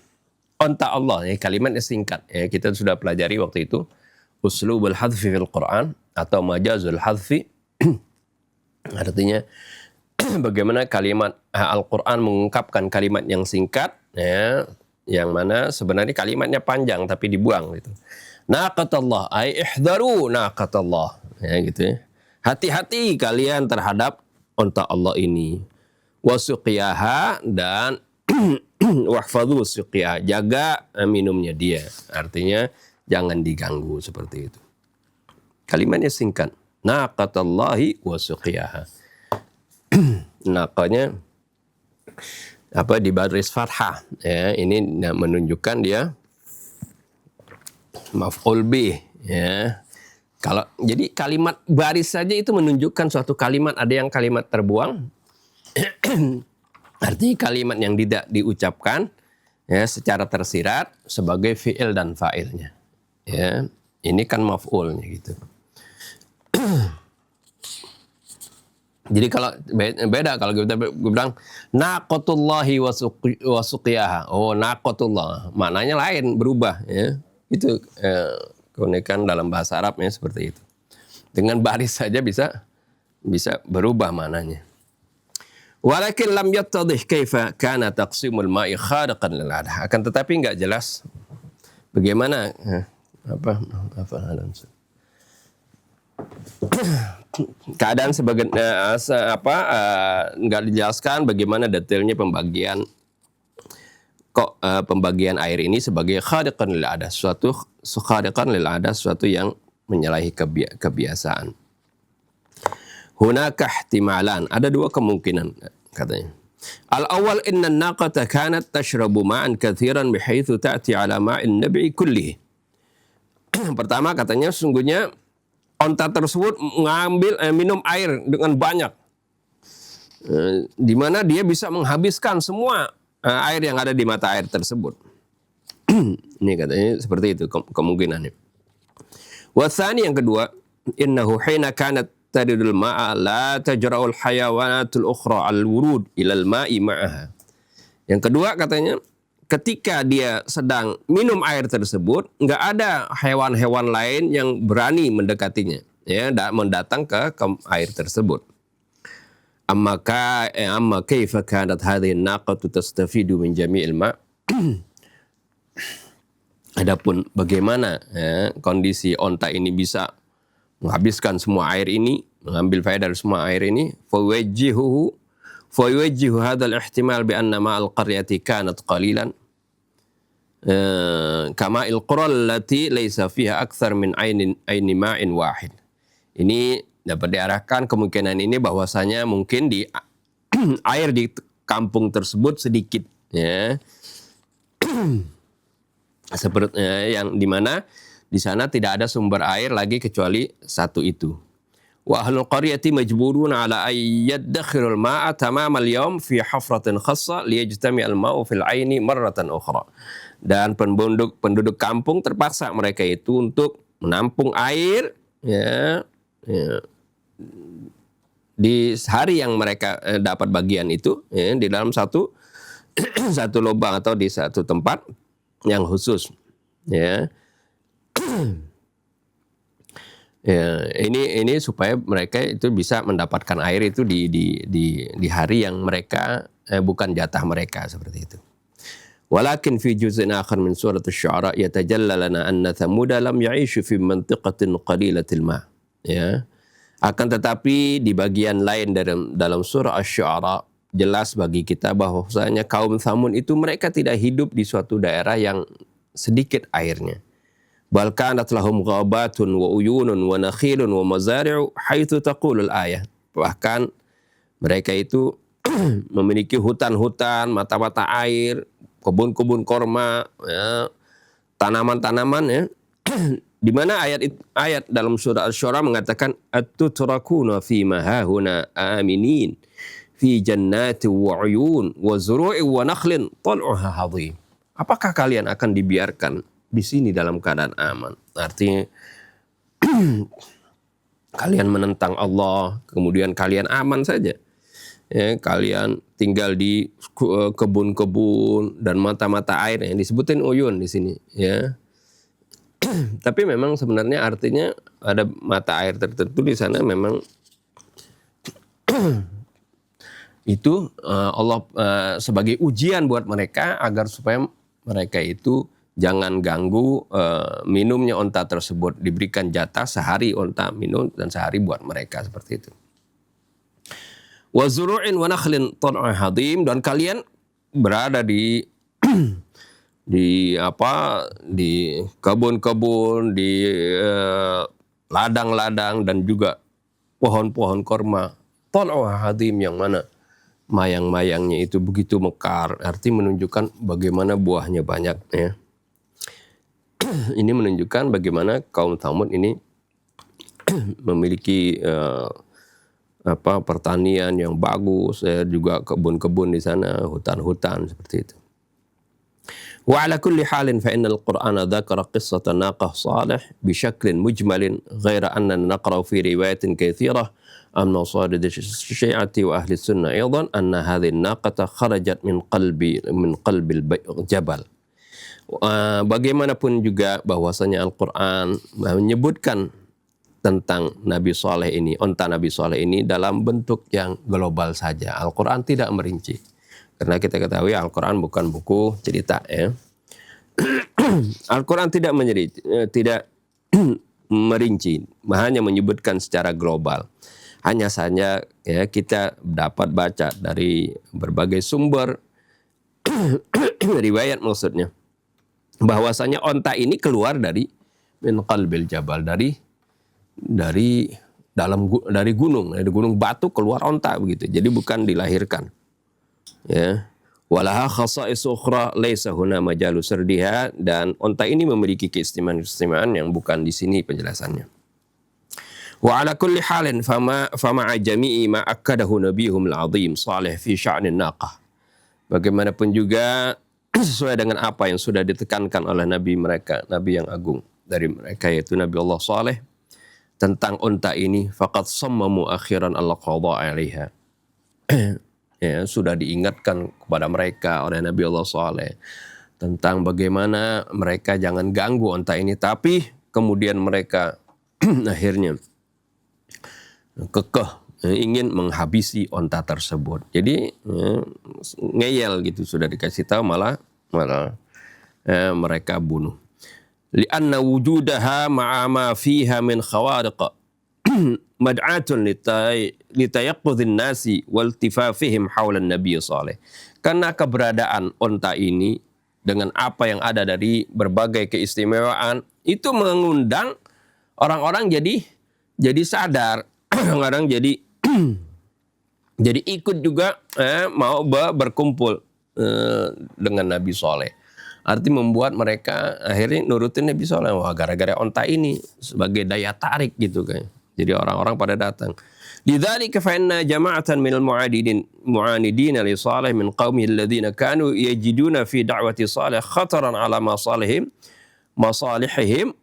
onta Allah. Kalimatnya singkat. Kita sudah pelajari waktu itu uslubul hadfi fil Quran atau majazul hadfi. Artinya bagaimana kalimat Al-Quran mengungkapkan kalimat yang singkat, yang mana sebenarnya kalimatnya panjang tapi dibuang gitu. Naqatallah, ay ihdharu naqatallah, gitu ya. Hati-hati kalian terhadap onta Allah ini. Wasuqiyaha, dan wahfadhu suqiyaha, jaga minumnya dia. Artinya jangan diganggu seperti itu. Kalimatnya singkat. Naqatallahi wasuqiyaha. Naqanya di baris fathah, ini menunjukkan dia maf'ul bih, jadi kalimat baris saja itu menunjukkan suatu kalimat, ada yang kalimat terbuang, artinya kalimat yang tidak diucapkan secara tersirat sebagai fi'il dan fa'ilnya. Ini kan maf'ulnya gitu. Jadi kalau beda kalau kita bilang naqatullahi wa suqiyaha. Oh, naqatullah, maknanya lain, berubah ya. Itu keunikan dalam bahasa Arabnya seperti itu. Dengan baris saja bisa berubah maknanya. Walakin lam yattadih kaifa kana taqsimul ma'i khariqan lil 'adah. Akan tetapi enggak jelas bagaimana keadaan sebagian nggak dijelaskan bagaimana detailnya pembagian air ini sebagai khariqan lil 'adah, suatu khariqan lil 'adah, suatu yang menyalahi kebiasaan. Hunaka ihtimalan, ada dua kemungkinan katanya. Al-awwal inna an-naqata kanat tashrabu ma'an katsiran bihaitsu ta'ti 'ala ma'in nab'i kullihi. Pertama katanya sungguhnya onta tersebut minum air dengan banyak, di mana dia bisa menghabiskan semua air yang ada di mata air tersebut. Ini katanya seperti itu kemungkinannya. Watsani, yang kedua, innahu hina kanat taridul ma'a la tajra'ul hayawanatul ukhra al-wurud ilal ma'i ma'aha. Yang kedua katanya, ketika dia sedang minum air tersebut, nggak ada hewan-hewan lain yang berani mendekatinya, mendatang ke air tersebut. Amma kaifa kanat hadhihi an-naqatu tastafidu min jami'il ma'. Adapun bagaimana kondisi onta ini bisa menghabiskan semua air ini, mengambil faedah dari semua air ini, fayuwajjihu hadzal ihtimal bi anna ma'al qaryati kanat qalilan kama al-qura allati laysa fiha akthar min aini ma'in wahid. Ini dapat diarahkan kemungkinan ini bahwasanya mungkin di air di kampung tersebut sedikit, seperti yang dimana di sana tidak ada sumber air lagi kecuali satu itu. Wa ahlul qaryati majburuna ala ay yaddakhirul ma'a tamamal yawm fi hafratin khassa liyajtami'al ma'u fil 'aini marratan ukhra. Dan penduduk kampung terpaksa mereka itu untuk menampung air di hari yang mereka dapat bagian itu, di dalam satu lubang atau di satu tempat yang khusus, ini supaya mereka itu bisa mendapatkan air itu di hari yang mereka bukan jatah mereka, seperti itu. Walakin fi juz'in akhar min surat asy-syu'ara yatajalla lana anna thamuda lam ya'ishu fi mantiqatin qalilatil ma'. Akan tetapi di bagian lain dalam surah asy-syu'ara jelas bagi kita bahwasanya kaum Tsamud itu mereka tidak hidup di suatu daerah yang sedikit airnya. Bal kanat lahum ghabatun wa uyunun wa nakhilun wa mazari'u haitsu taqulul ayah. Bahkan mereka itu memiliki hutan-hutan, mata-mata air, kebun-kebun korma, tanaman-tanaman Di mana ayat dalam surah Asy-Syura mengatakan at-tutrakuna fi ma hahuna aminin fi jannatin wa 'uyun wa zuru'in wa nakhlin tal'uha hadhim. Apakah kalian akan dibiarkan di sini dalam keadaan aman? Artinya kalian menentang Allah, kemudian kalian aman saja. Ya, kalian tinggal di kebun-kebun dan mata-mata air yang disebutin uyun di sini, ya. Tapi memang sebenarnya artinya ada mata air tertentu di sana memang itu Allah sebagai ujian buat mereka agar supaya mereka itu jangan ganggu minumnya onta tersebut, diberikan jatah sehari onta minum dan sehari buat mereka seperti itu. Wa zuru'in wa nakhlin tal'uha hadim, dan kalian berada di di kebun-kebun, di ladang-ladang dan juga pohon-pohon korma tal'uha hadim, yang mana mayang-mayangnya itu begitu mekar, arti menunjukkan bagaimana buahnya banyak, ya. Ini menunjukkan bagaimana kaum Tsamud ini memiliki pertanian yang bagus, juga kebun-kebun di sana, hutan-hutan seperti itu. Wa ala kulli halin fa innal Qur'ana dzakara qissata naqah Salih bi syaklin mujmalin ghaira anna naqra fi riwayatin katsirah an masarid syi'ati wa ahli sunnah aidan anna hadhihi an-naqata kharajat min qalbi jabal. Bagaimanapun juga bahwasanya Al-Qur'an menyebutkan tentang Nabi Saleh ini, onta Nabi Saleh ini dalam bentuk yang global saja. Al-Quran tidak merinci. Karena kita ketahui Al-Quran bukan buku cerita, ya. Al-Quran tidak merinci, hanya menyebutkan secara global. Hanya saja, ya, kita dapat baca dari berbagai sumber riwayat maksudnya, bahwasanya onta ini keluar dari min qalbil jabal, dari gunung batu keluar onta begitu. Jadi bukan dilahirkan. Ya. Walaha khasa'is ukhra laisa huna majalu sardiha, dan onta ini memiliki keistimewaan yang bukan di sini penjelasannya. Wa ala kulli halin fama jami'i ma akkadahu nabiyuhum al-'azim Salih fi sya'nin naqah. Bagaimanapun juga sesuai dengan apa yang sudah ditekankan oleh nabi mereka, nabi yang agung dari mereka, yaitu Nabi Allah Saleh, tentang unta ini, faqad sammamu akhiran al-qadha 'alaiha. Ya, sudah diingatkan kepada mereka oleh Nabi Allah Saleh tentang bagaimana mereka jangan ganggu unta ini, tapi kemudian mereka akhirnya kekeh ingin menghabisi unta tersebut. Jadi ngeyel gitu, sudah dikasih tahu malah mereka bunuh. Lianna wujudaha ma'a ma fiha min khawariq mad'atun litayaqqudhin nasi waltifafihim hawla Nabi Saleh. Karena keberadaan unta ini dengan apa yang ada dari berbagai keistimewaan itu mengundang orang-orang jadi sadar, orang-orang jadi ikut juga mau berkumpul dengan Nabi Saleh. Arti membuat mereka akhirnya nurutin Nabi Saleh. Wah, gara-gara onta ini sebagai daya tarik gitu kan. Jadi orang-orang pada datang. Lidzalika fa inna jama'atan minal mu'anidin li Saleh min qaumihi alladhina kanu yajiduna fi da'wati Saleh khataran ala masalihim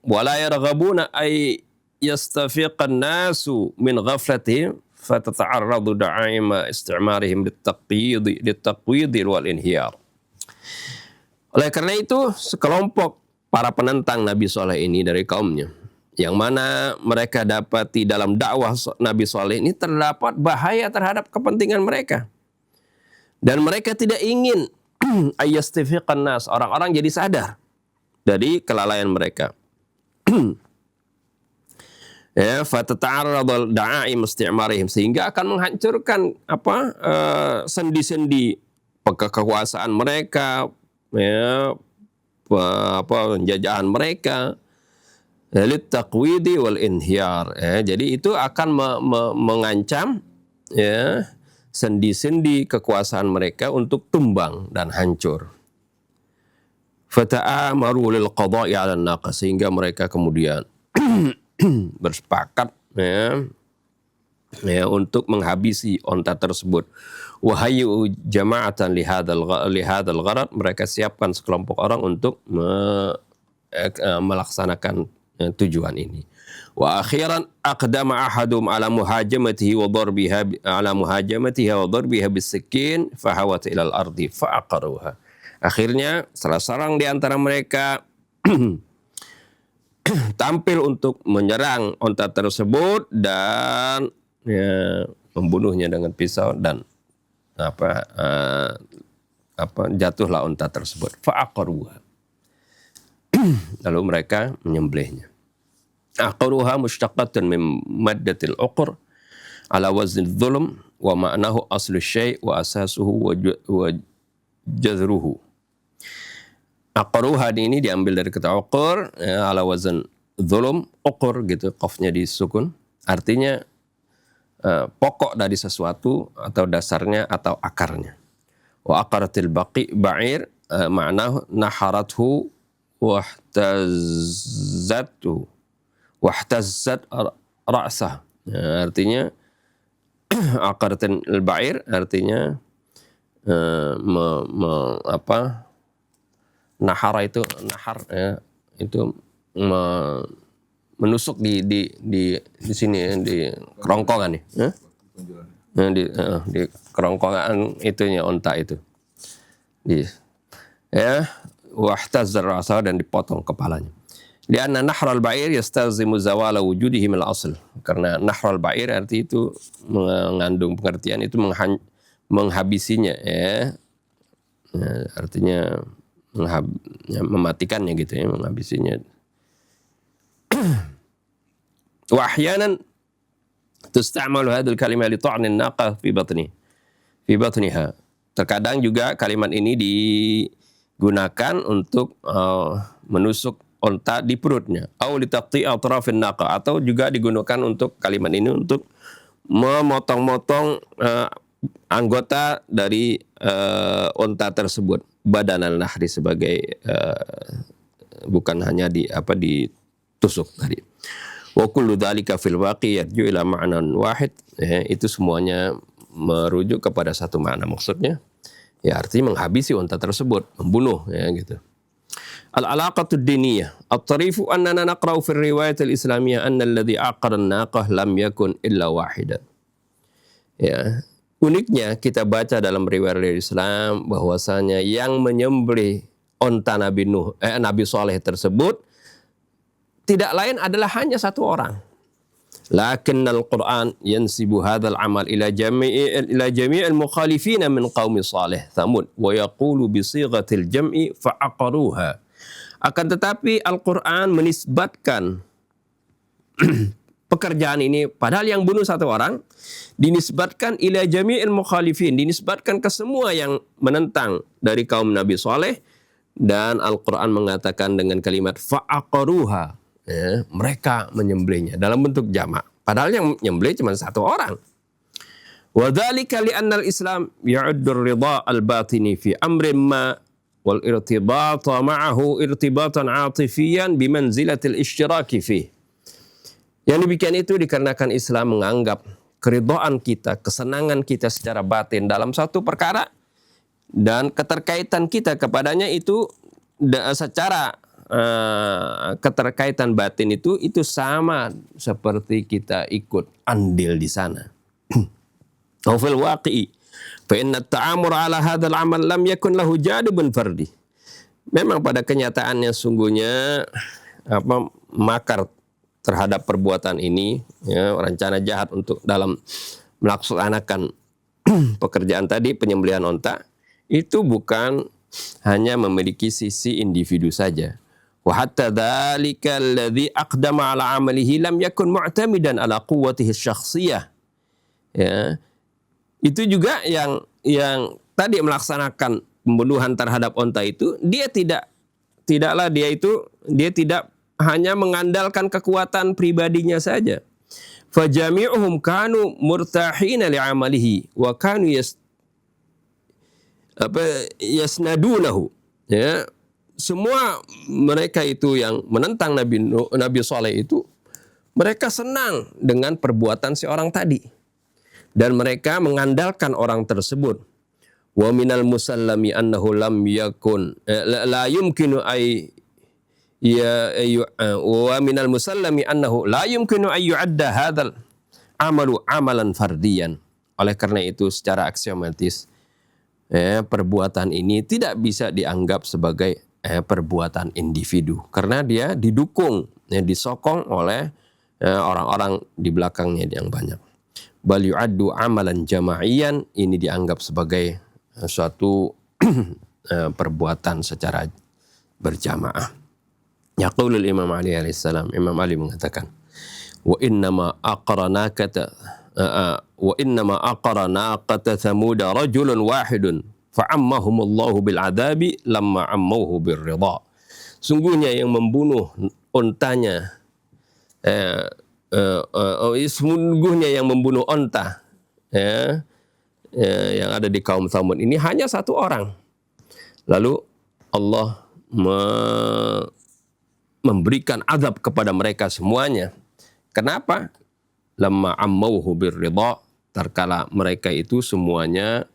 wa la yarghabuna ay yastafiqa an-nasu min ghaflatihim fatata'arradu da'ima isti'marihim lit-taqwid wal inhiyar. Oleh karena itu, sekelompok para penentang Nabi Saleh ini dari kaumnya, yang mana mereka dapati dalam dakwah Nabi Saleh ini terdapat bahaya terhadap kepentingan mereka. Dan mereka tidak ingin ayastifiqan nas, orang-orang jadi sadar dari kelalaian mereka. Ya, fatata'arradul da'aim isti'marihim, sehingga akan menghancurkan sendi-sendi kekuasaan mereka, ya, penjajahan mereka, lit taqwidi wal inhiyar, ya. Jadi itu akan mengancam, ya, sendi-sendi kekuasaan mereka untuk tumbang dan hancur. Fata'amaru lil qada'i 'ala an-naqa, sehingga mereka kemudian bersepakat untuk menghabisi onta tersebut. Wahyu jama'atan li hadzal gharad, mereka siapkan sekelompok orang untuk melaksanakan tujuan ini. Wa akhiran aqdama ahadum ala muhajamatihi wa darbiha bis-sikin fahawat ila al-ardi fa'aqaruha. Akhirnya salah seorang di antara mereka tampil untuk menyerang onta tersebut dan membunuhnya dengan pisau, dan jatuhlah onta tersebut. Fa'aqaruha. Lalu mereka menyembelihnya. Aqaruha mushtaqatun min maddatil uqur ala wazn dzulm wa ma'nahu aslu syai' wa asasuhu wa jazruhu. Aqaruha ini diambil dari kata uqur, ala wazn dzulm, uqur gitu, qafnya disukun, artinya pokok dari sesuatu atau dasarnya atau akarnya. Wa aqaratil ba'ir ma'nahu naharathu wahtazzat ra'sah. Artinya aqaratil ba'ir artinya nahara itu itu menusuk di sini di kerongkongan nih, di kerongkongan itunya onta itu, wahtazzar ra'sah, dan dipotong kepalanya. Lianna nahral ba'ir yastazimu zawala wujudihi min al-asl. Karena nahral ba'ir arti itu mengandung pengertian itu menghabisinya, artinya mematikannya gitu ya, menghabisinya. Wa ahyanan tusta'malu hadhihi al-kalimah li ta'ni an-naqa fi batniha. Terkadang juga kalimat ini digunakan untuk menusuk onta di perutnya, atau litaqti atrafin naqa, atau juga digunakan untuk kalimat ini untuk memotong-motong anggota dari onta tersebut, badan al-nahri, sebagai bukan hanya ditusuk tadi. Wa kullu dzalika fil waqi yarju ila ma'nan wahid, itu semuanya merujuk kepada satu makna, maksudnya ya artinya menghabisi onta tersebut, membunuh, ya gitu. Al-alaqatud diniyah. At-tarifu annana naqra'u fi riwayat al-islamiyah anna alladhi aqara an-naqah lam yakun illa wahidan. Ya, uniknya kita baca dalam riwayat Islam bahwasanya yang menyembelih onta Nabi Saleh tersebut tidak lain adalah hanya satu orang. Lakinnal Qur'an yansibu hadzal amal ila jami'il mukhalifin min qaumi Saleh Thamud wa yaqulu bi sighatil jam'i fa'aqaruha. Akan tetapi Al-Quran menisbatkan pekerjaan ini, padahal yang bunuh satu orang, dinisbatkan ila jami'il mukhalifin, dinisbatkan ke semua yang menentang dari kaum Nabi Saleh, dan Al-Quran mengatakan dengan kalimat fa'aqaruha, mereka menyembelihnya dalam bentuk jamak, padahal yang menyembelih cuma satu orang. Wa dzalika li anna al-Islam ya'uddu ar-ridha al-batini fi amrin ma wal irtibata ma'ahu irtibatan 'atifiyan bimanzilatil ishtiraki fih. Yang demikian itu dikarenakan Islam menganggap keridhaan kita, kesenangan kita secara batin dalam satu perkara dan keterkaitan kita kepadanya itu secara keterkaitan batin itu sama seperti kita ikut andil di sana. Wa fil waqi'i fa inna at-ta'amur 'ala hadzal 'amal lam yakun lahu jadibun fardi. Memang pada kenyataannya sungguhnya makar terhadap perbuatan ini, ya, rencana jahat untuk dalam melaksanakan pekerjaan tadi, penyembelihan onta, itu bukan hanya memiliki sisi individu saja. Wa hatta dzalika alladhi aqdama 'ala 'amalihi lam yakun mu'tamidan 'ala quwwatihi asy-syakhsiyah. Ya. Itu juga yang tadi melaksanakan pembunuhan terhadap onta itu, dia tidak hanya mengandalkan kekuatan pribadinya saja. Fajami'uhum kanu murtahina li'amalihi wa kanu yasnadunahu. Ya, semua mereka itu yang menentang Nabi Saleh itu, mereka senang dengan perbuatan si orang tadi. Dan mereka mengandalkan orang tersebut. Wa minal musallami annahu lam yakun la yumkinu ay wa minal musallami annahu la yumkinu ay yu'adda hadzal amalu amalan fardiyan. Oleh karena itu secara aksiomatis perbuatan ini tidak bisa dianggap sebagai perbuatan individu karena dia didukung, disokong oleh orang-orang di belakangnya yang banyak. Bal yu'addu amalan jama'iyan, ini dianggap sebagai suatu perbuatan secara berjamaah. Yaqulul Imam Ali alaihissalam, Imam Ali mengatakan, wa innama aqranaqata thamud rajulun wahidun fa'ammahumullahu bil adabi lamma ammauhu bir ridha. Sungguhnya yang membunuh untanya sungguhnya yang membunuh onta yang ada di kaum Tsamud ini hanya satu orang. Lalu Allah memberikan azab kepada mereka semuanya. Kenapa? Lamma ammauhu birridha, tatkala mereka itu semuanya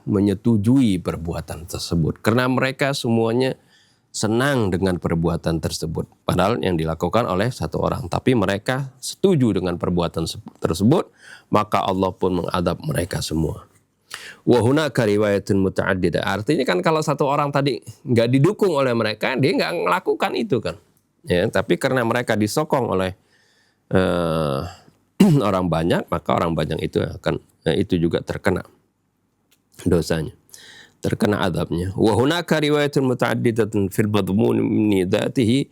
menyetujui perbuatan tersebut. Karena mereka semuanya senang dengan perbuatan tersebut. Padahal yang dilakukan oleh satu orang. Tapi mereka setuju dengan perbuatan tersebut. Maka Allah pun mengadab mereka semua. Wa hunaka riwayatun muta'addidah. Artinya kan kalau satu orang tadi nggak didukung oleh mereka, dia nggak melakukan itu kan. Ya, tapi karena mereka disokong oleh orang banyak, maka orang banyak itu akan itu juga terkena dosanya, terkena adabnya. Wa hunaka riwayatun muta'addidatun fil madmun min dhatihi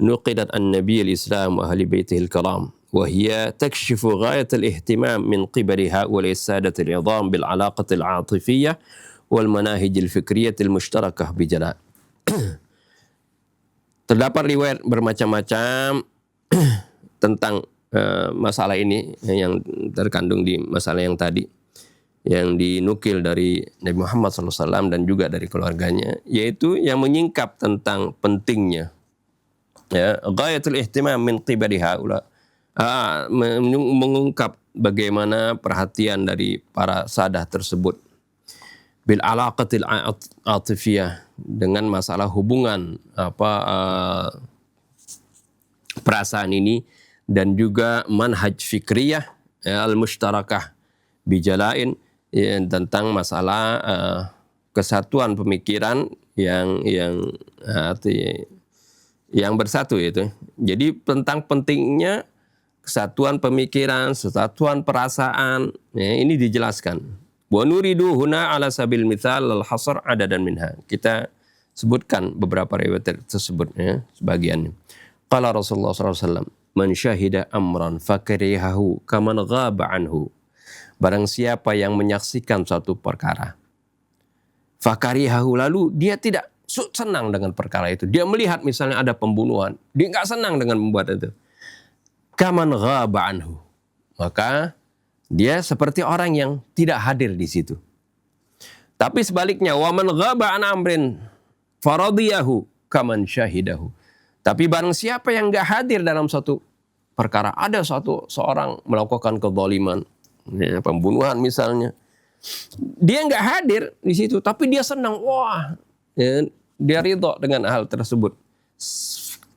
nuqidat an-nabiy al-islam wa ahli baitihi al-karam wa hiya takshifu ghayat al-ihtimam min qibali ha'ula'i as-sadat al-'idham bil 'alaqati al-'atifiyyah wal manahij al-fikriyah al-mushtarakah bi jala'. Terdapat riwayat bermacam-macam tentang masalah ini yang terkandung di masalah yang tadi, yang dinukil dari Nabi Muhammad SAW dan juga dari keluarganya, yaitu yang menyingkap tentang pentingnya ghayatul ihtimam min qibali haula, mengungkap bagaimana perhatian dari para sadah tersebut bil alaqatil atifiyah, dengan masalah hubungan perasaan ini, dan juga manhaj fikriyah al-mushtarakah bijalain, tentang masalah kesatuan pemikiran yang bersatu itu. Jadi tentang pentingnya kesatuan pemikiran, kesatuan perasaan, ini dijelaskan. Wa nuridu huna ala sabil mithal al-hasr adadan minha. Kita sebutkan beberapa riwayat tersebut sebagiannya. Qala Rasulullah SAW, man syahida amran fakarihahu kaman ghaba anhu. Barang siapa yang menyaksikan suatu perkara, fakarihahu, lalu dia tidak senang dengan perkara itu. Dia melihat misalnya ada pembunuhan, dia nggak senang dengan membuat itu. Kaman ghaba anhu, maka dia seperti orang yang tidak hadir di situ. Tapi sebaliknya, waman ghaba an amrin faradiyahu kaman syahidahu. Tapi barang siapa yang nggak hadir dalam suatu perkara, ada seorang melakukan kezaliman, pembunuhan misalnya, dia nggak hadir di situ, tapi dia senang, dia ridho dengan hal tersebut.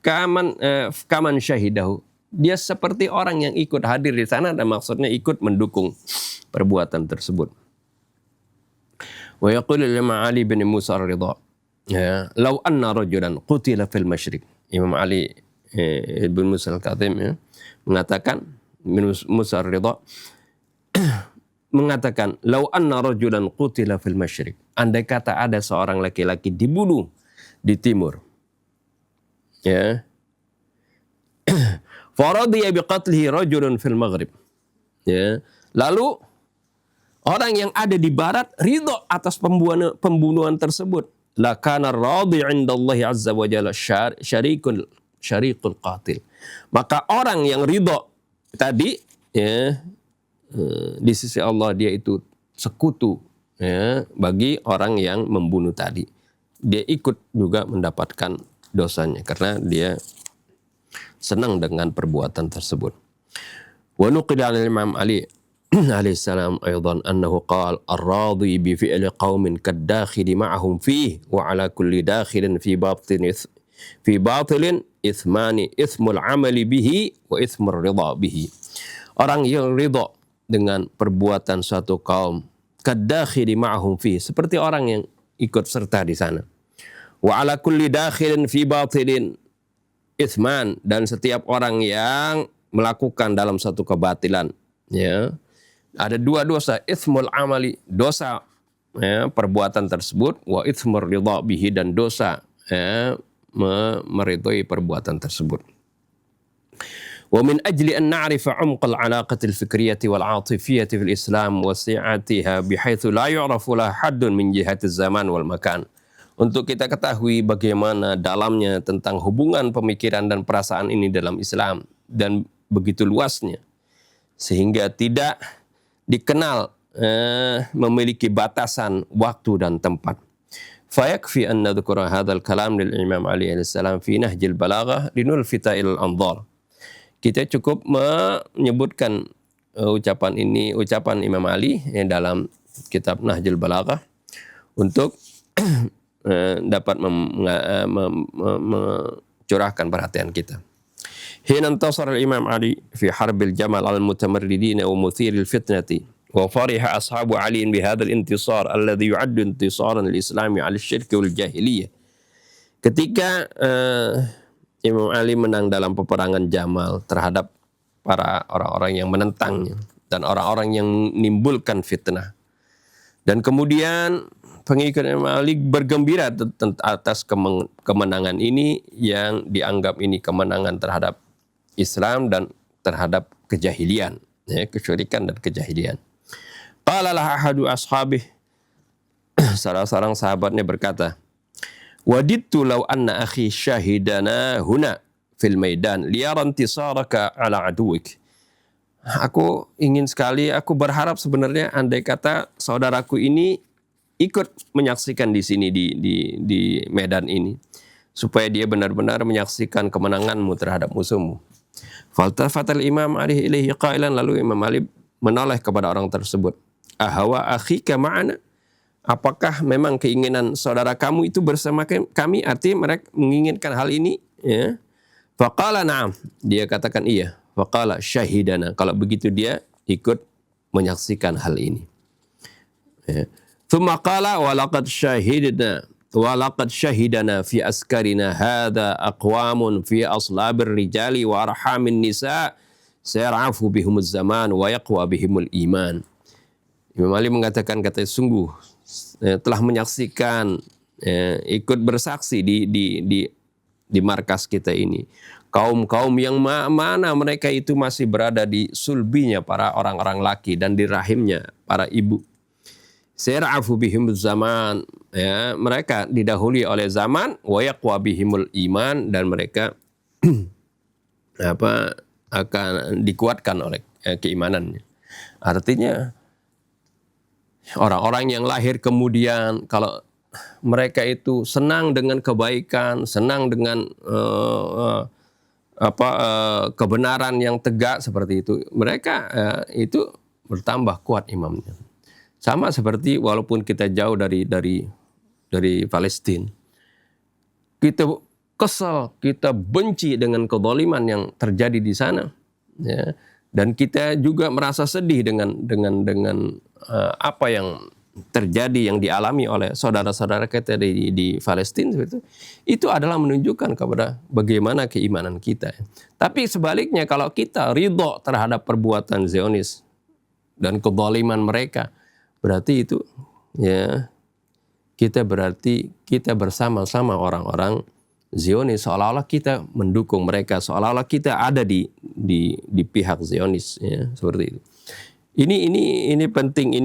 Kaman syahidahu, dia seperti orang yang ikut hadir di sana, dan maksudnya ikut mendukung perbuatan tersebut. Wa yaqulu Imam Ali bin Musa ar-Ridha, law anna rajulan qutila fil masyriq. Imam Ali bin Musa al-Kadhim mengatakan, Musa ar-Ridha mengatakan, law anna rajulan qutila fil masyriq, andai kata ada seorang laki-laki dibunuh di timur, faradiya biqatlihi rajulun fil maghrib, lalu orang yang ada di barat ridho atas pembunuhan tersebut, lakana radhi 'inda Allah azza wa jalla syariqul qatil. Maka orang yang ridho tadi di sisi Allah, dia itu sekutu bagi orang yang membunuh tadi. dia ikut juga mendapatkan dosanya karena dia senang dengan perbuatan tersebut. Wa nuqila 'an Imam Ali alaihi salam aidan annahu qala ar-radi bi fi'li qaumin kad-dakhili ma'ahum fihi wa 'ala kulli dakhilin fi batilin ithmani ithmul 'amali bihi wa ithmur ridha bihi. Orang yang ridha dengan perbuatan suatu kaum kad-dakhili ma'ahum fihi, seperti orang yang ikut serta di sana. Wa 'ala kulli dakhilin fi batilin ithman, dan setiap orang yang melakukan dalam satu kebatilan, ya, ada dua dosa, ithmul amali, dosa ya, perbuatan tersebut, wa ithmur ridha bihi, dan dosa ya, meridhoi perbuatan tersebut. Wa min ajli an na'rifa 'umqa al-'alaqati al-fikriyati wal-'atifiyati fil Islam wa si'atiha bihaitsu la yu'rafu laha haddun min jihati az-zaman wal makan. Untuk kita ketahui bagaimana dalamnya tentang hubungan pemikiran dan perasaan ini dalam Islam, dan begitu luasnya sehingga tidak dikenal memiliki batasan waktu dan tempat. Fayakfi an nadhkura hadzal kalam lil Imam Ali alaihi salam fi Nahjil Balaghah linulfita ilal anzar. Kita cukup menyebutkan ucapan Imam Ali dalam kitab Nahjul Balaghah untuk dapat mencurahkan perhatian kita. Hina intasara al-Imam Ali fi harbil jamal al-mutamarridin wa muthiril fitnati wa fariha ashabu Ali bi hadzal intisar alladhi yu'addu intisaran lil-Islam 'ala asy-syirk wal jahiliyah. Ketika Imam Ali menang dalam peperangan Jamal terhadap para orang-orang yang menentangnya dan orang-orang yang menimbulkan fitnah, dan kemudian pengikut Imam Ali bergembira atas kemenangan ini yang dianggap ini kemenangan terhadap Islam dan terhadap kejahilian, ya, kesyirikan dan kejahilian. Qala lah ahadu ashabih, salah seorang sahabatnya berkata, wadidtu law anna akhi syahidana huna fil maidan liyara intisaraka ala aduwik. Aku ingin sekali, aku berharap sebenarnya andai kata saudaraku ini ikut menyaksikan di sini di medan ini, supaya dia benar-benar menyaksikan kemenanganmu terhadap musuhmu. Faltafatal Imam Ali ilaihi qailan, lalu Imam Ali menoleh kepada orang tersebut. Ahawa akhika ma'ana, apakah memang keinginan saudara kamu itu bersama kami? Artinya mereka menginginkan hal ini, ya. Faqala na'am, dia katakan iya. Faqala syahidana, kalau begitu dia ikut menyaksikan hal ini, ya. Thumma qala walaqad syahidana fi askarina hadha aqwamun fi aslabir rijali wa arhamin nisa sayar'afu bihumuz zaman wa yaqwa bihimul iman. Imam Ali mengatakan, kata sungguh telah menyaksikan, ikut bersaksi di markas kita ini, kaum-kaum yang mana mereka itu masih berada di sulbinya para orang-orang laki dan di rahimnya para ibu. Sayar'afu bihimuz zaman, ya, mereka didahului oleh zaman, wa yaqwa bihimul iman, dan mereka akan dikuatkan oleh keimanannya. Artinya orang-orang yang lahir kemudian, kalau mereka itu senang dengan kebaikan, senang dengan kebenaran yang tegak seperti itu, mereka itu bertambah kuat imamnya. Sama seperti walaupun kita jauh dari Palestina, kita kesal, kita benci dengan kezaliman yang terjadi di sana, ya, dan kita juga merasa sedih dengan apa yang terjadi, yang dialami oleh saudara-saudara kita di Palestina, itu adalah menunjukkan kepada bagaimana keimanan kita. Tapi sebaliknya, kalau kita ridho terhadap perbuatan Zionis dan kezaliman mereka, berarti itu, ya, kita bersama-sama orang-orang Zionis, seolah-olah kita mendukung mereka, seolah-olah kita ada di pihak Zionis, ya, seperti itu. Ini penting,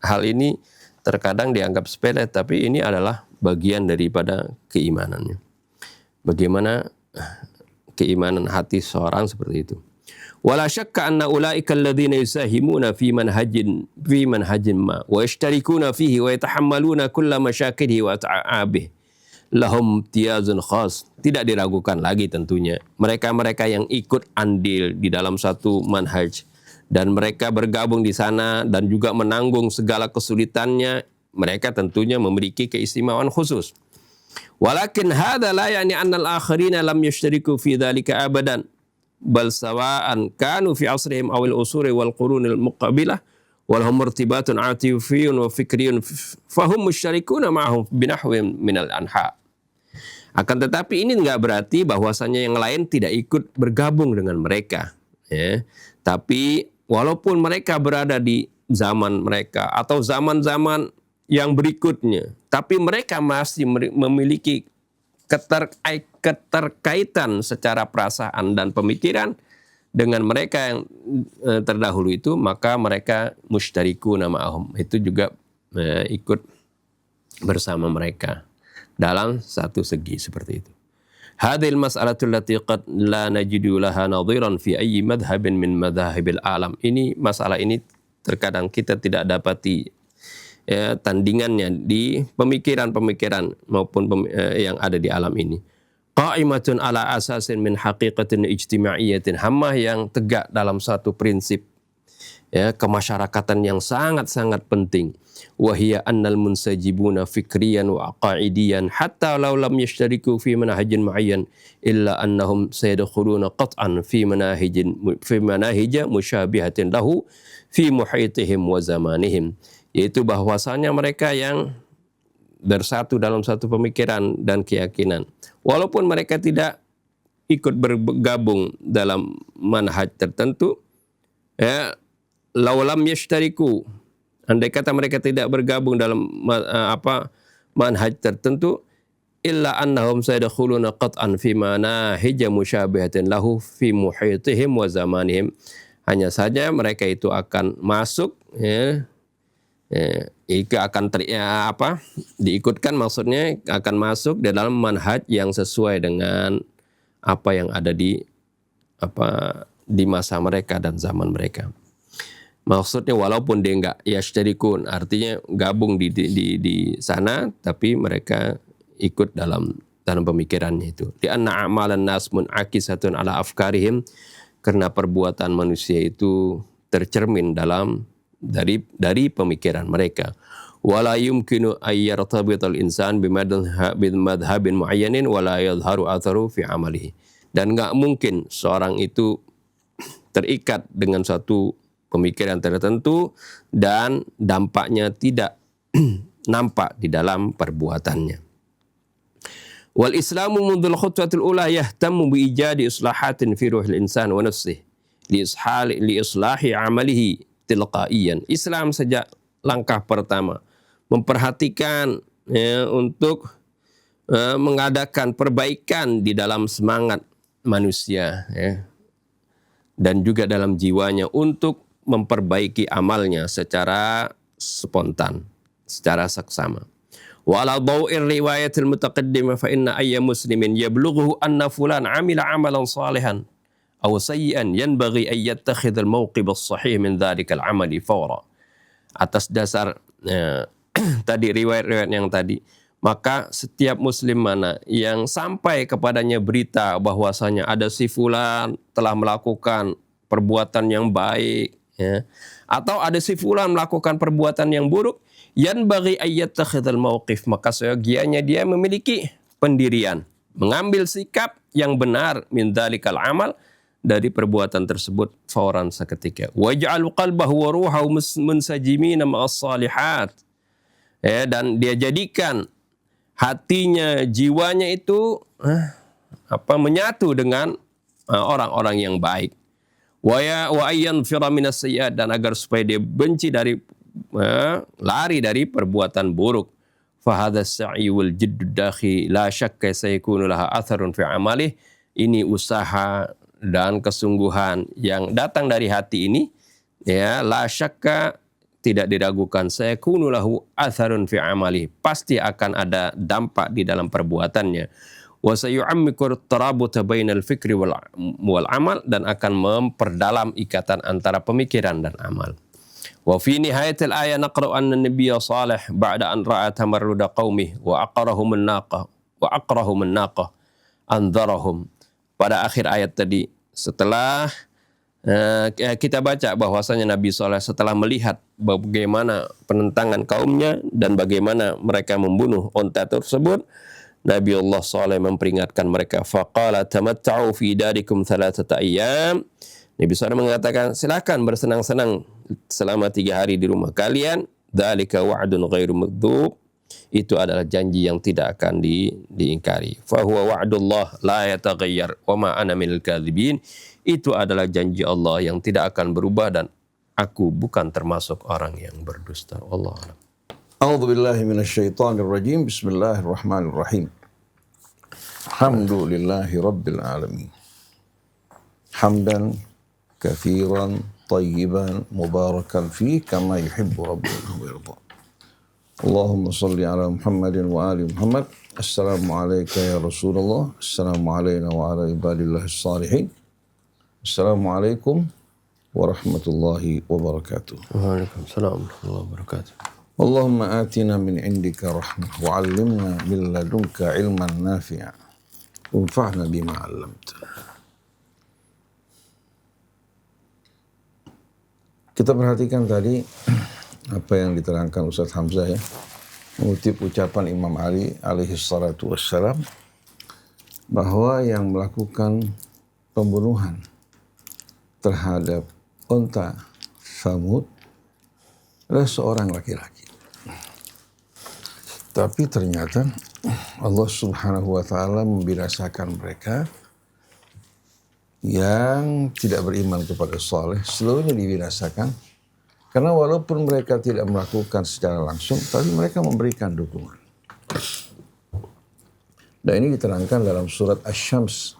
hal ini terkadang dianggap sepele, tapi ini adalah bagian daripada keimanannya. Bagaimana keimanan hati seorang seperti itu. Wala syakka anna ulaika alladhina yusahimuna fi manhajin ma wa yashtarikuna fihi wa yatahammaluna kulla masyakilihi wa ta'abih lahum tiyazun khas, tidak diragukan lagi tentunya. Mereka-mereka yang ikut andil di dalam satu manhaj dan mereka bergabung di sana dan juga menanggung segala kesulitannya, mereka tentunya memiliki keistimewaan khusus. Walakin hadza la yani anna al-akharina lam yashtariku fi dzalika abadan, bal sawa'an kanu fi asrihim aw al-usuri wal qurun al-muqabilah walhum irtibatun atifiyun wa fikriyun fahum musyarikuna ma'ahum binahwin minal anha. Akan tetapi ini enggak berarti bahwasanya yang lain tidak ikut bergabung dengan mereka, ya. Tapi walaupun mereka berada di zaman mereka atau zaman-zaman yang berikutnya, tapi mereka masih memiliki keterkaitan secara perasaan dan pemikiran dengan mereka yang terdahulu itu, maka mereka musyrikuna ma'ahum, itu juga ikut bersama mereka dalam satu segi seperti itu. Hadhil mas'alatu allati qad la najidu laha nadhiran fi ayyi madhhabin min madhahibil alam. Ini masalah ini terkadang kita tidak dapati tandingannya di pemikiran-pemikiran maupun yang ada di alam ini. Qa'imatun ala asasin min haqiqatin ijtima'iyyatin hammah, yang tegak dalam satu prinsip kemasyarakatan yang sangat-sangat penting. Wahia annal munsajibuna fikriyan wa aqaidiyan hatta law lam yashtariku fi manhajin muayyan illa annahum sayadkhuluna qat'an fi manahij musyabihatin lahu fi muhitihim wa zamanihim. Yaitu bahwasanya mereka yang bersatu dalam satu pemikiran dan keyakinan, walaupun mereka tidak ikut bergabung dalam manhaj tertentu, laulam yashtariku, andai kata mereka tidak bergabung dalam manhaj tertentu, illa annahum sayadkhuluna qat'an fi manahij musyabihatin lahu fi muhitihim wa zamanihim. Hanya saja mereka itu akan masuk, akan diikutkan, maksudnya akan masuk di dalam manhaj yang sesuai dengan apa yang ada di masa mereka dan zaman mereka. Maksudnya walaupun dia enggak yashtarikun, artinya gabung di sana, tapi mereka ikut dalam pemikirannya itu. Di anna a'malan nas mun'akisatun ala afkarihim, karena perbuatan manusia itu tercermin dari pemikiran mereka. Wala yumkinu ay yartabital insan bimadhhabin muayyanin wala yadhharu atharu fi amalihi. Dan enggak mungkin seorang itu terikat dengan suatu pemikiran tertentu dan dampaknya tidak nampak di dalam perbuatannya. Wal Islamu mundul khutwatul ula yahtammu bi ijadi islahatin fi ruhil insan wa nafsihi li islahi amalihi tilqaiyan. Islam sejak langkah pertama memperhatikan untuk mengadakan perbaikan di dalam semangat manusia dan juga dalam jiwanya untuk memperbaiki amalnya secara spontan, secara saksama. Wa ala dhaw'ir riwayatil mutaqaddimah fa inna ayya muslimin yablughu anna fulan amila amalan salihan aw sayyi'an yanbaghi an yattakhidha al-mawqif as-sahih min dhalika al-amali fawra. Atas dasar tadi riwayat-riwayat yang tadi, maka setiap muslim mana yang sampai kepadanya berita bahwasanya ada si fulan telah melakukan perbuatan yang baik, atau ada si fulan melakukan perbuatan yang buruk, yanbaghi an yattakhidha al-mawqif, maka seyogianya dia memiliki pendirian, mengambil sikap yang benar min dzalikal amal, dari perbuatan tersebut fauran seketika. Waj'al qalbahu wa ruhahu munsajimina ma'as salihat. Dan dia jadikan hatinya, jiwanya itu menyatu dengan orang-orang yang baik. Wa ayyanfira minas sayyi'at, dan agar supaya dia benci dari lari dari perbuatan buruk. Fa hadha as-sa'i wal jiddu dakhi la syakka sayakunu laha atharun fi amalih. Ini usaha dan kesungguhan yang datang dari hati ini, la syakka, tidak diragukan, sayakunu lahu atharun fi amali, pasti akan ada dampak di dalam perbuatannya. Wa sayu'ammiku tarabuta bainal fikri wal amal, dan akan memperdalam ikatan antara pemikiran dan amal. Wa fi nihayatil ayat naqra'u anna nabiyya salih ba'da an ra'a tamarruda qaumih wa aqarahum an-naqa wa aqrahum an-naqah anzarahum. Pada akhir ayat tadi, setelah kita baca bahwasanya Nabi SAW setelah melihat bagaimana penentangan kaumnya dan bagaimana mereka membunuh unta tersebut, Nabi Allah SAW memperingatkan mereka, faqala tamatta'u fi darikum thalathata ayyam. Nabi SAW mengatakan, silakan bersenang-senang selama 3 hari di rumah kalian. Dzalika wa'dun ghairu makdzub. Itu adalah janji yang tidak akan diingkari. Fahuwa wa'dullah la yataghayyar wa ma ana minal kadzibin. Itu adalah janji Allah yang tidak akan berubah dan aku bukan termasuk orang yang berdusta. Wallahu a'lam. A'udzu billahi minasyaitonir rajim. Bismillahirrahmanirrahim. Alhamdulillahi rabbil alamin. Hamdan katsiran tayyiban mubarakan fi kama yuhibbu rabbuna wa yarda. Allahumma salli ala Muhammadin wa ali Muhammad. Assalamu alayka ya Rasulullah. Assalamu alayna wa ala ibadillahis salihin. Assalamualaikum warahmatullahi wabarakatuh. Waalaikumsalam warahmatullahi wabarakatuh. Allahumma atina min indika rahmah wa 'allimna min ladunka ilman nafi'a. Wanfa'na bima 'allamtana. Kita perhatikan tadi apa yang diterangkan Ustaz Hamzah ya, mengutip ucapan Imam Ali alaihi salatu wassalam bahwa yang melakukan pembunuhan terhadap unta Samud adalah seorang laki-laki. Tapi ternyata Allah Subhanahu wa taala membinasakan mereka yang tidak beriman kepada Saleh, seluruhnya dibinasakan karena walaupun mereka tidak melakukan secara langsung, tapi mereka memberikan dukungan. Dan ini diterangkan dalam surat Asy-Syams.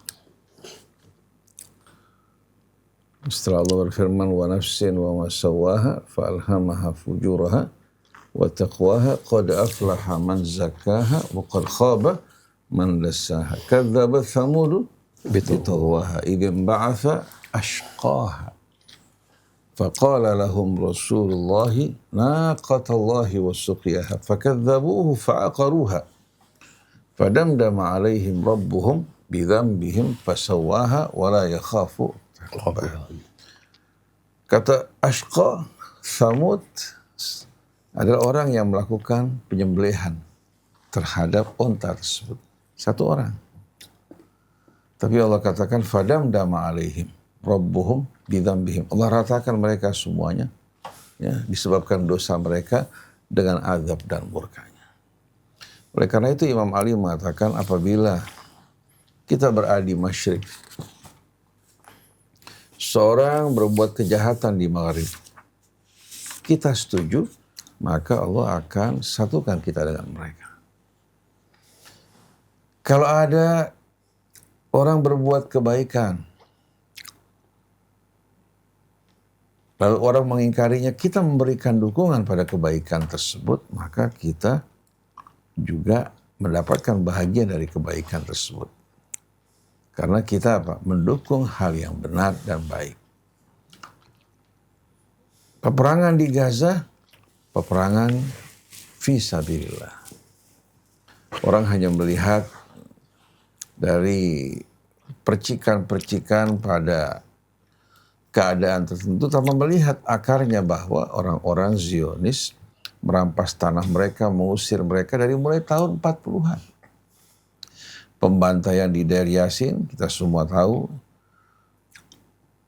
Setelah Allah berfirman, wa nafsin wa ma sawwaha fa alhamaha fujuraha wa taqwaha qad aflaha man zakkaha wa qad khaba man dassaha kadzabat thamud bitagwaha idh ba'atha ashqaha faqala lahum rasulullahi naqatallahi wa suqiyaha fakadzabuhu fa'aqaruha fadamdama alaihim rabbuhum bidzambihim fasawwaha wa la yakhafu. Kata Ashqa, Samud adalah orang yang melakukan penyembelihan terhadap unta tersebut. Satu orang. Tapi Allah katakan, fadamdama alaihim rabbuhum bidzambihim. Allah ratakan mereka semuanya, ya, disebabkan dosa mereka dengan azab dan murkanya. Oleh karena itu Imam Ali mengatakan, apabila kita berada di masyrik, seorang berbuat kejahatan di maghrib, kita setuju, maka Allah akan satukan kita dengan mereka. Kalau ada orang berbuat kebaikan, lalu orang mengingkarinya, kita memberikan dukungan pada kebaikan tersebut, maka kita juga mendapatkan bahagian dari kebaikan tersebut. Karena kita mendukung hal yang benar dan baik. Peperangan di Gaza, peperangan fisabilillah. Orang hanya melihat dari percikan-percikan pada keadaan tertentu tanpa melihat akarnya bahwa orang-orang Zionis merampas tanah mereka, mengusir mereka dari mulai tahun 40-an. Pembantaian di Deir Yassin, kita semua tahu.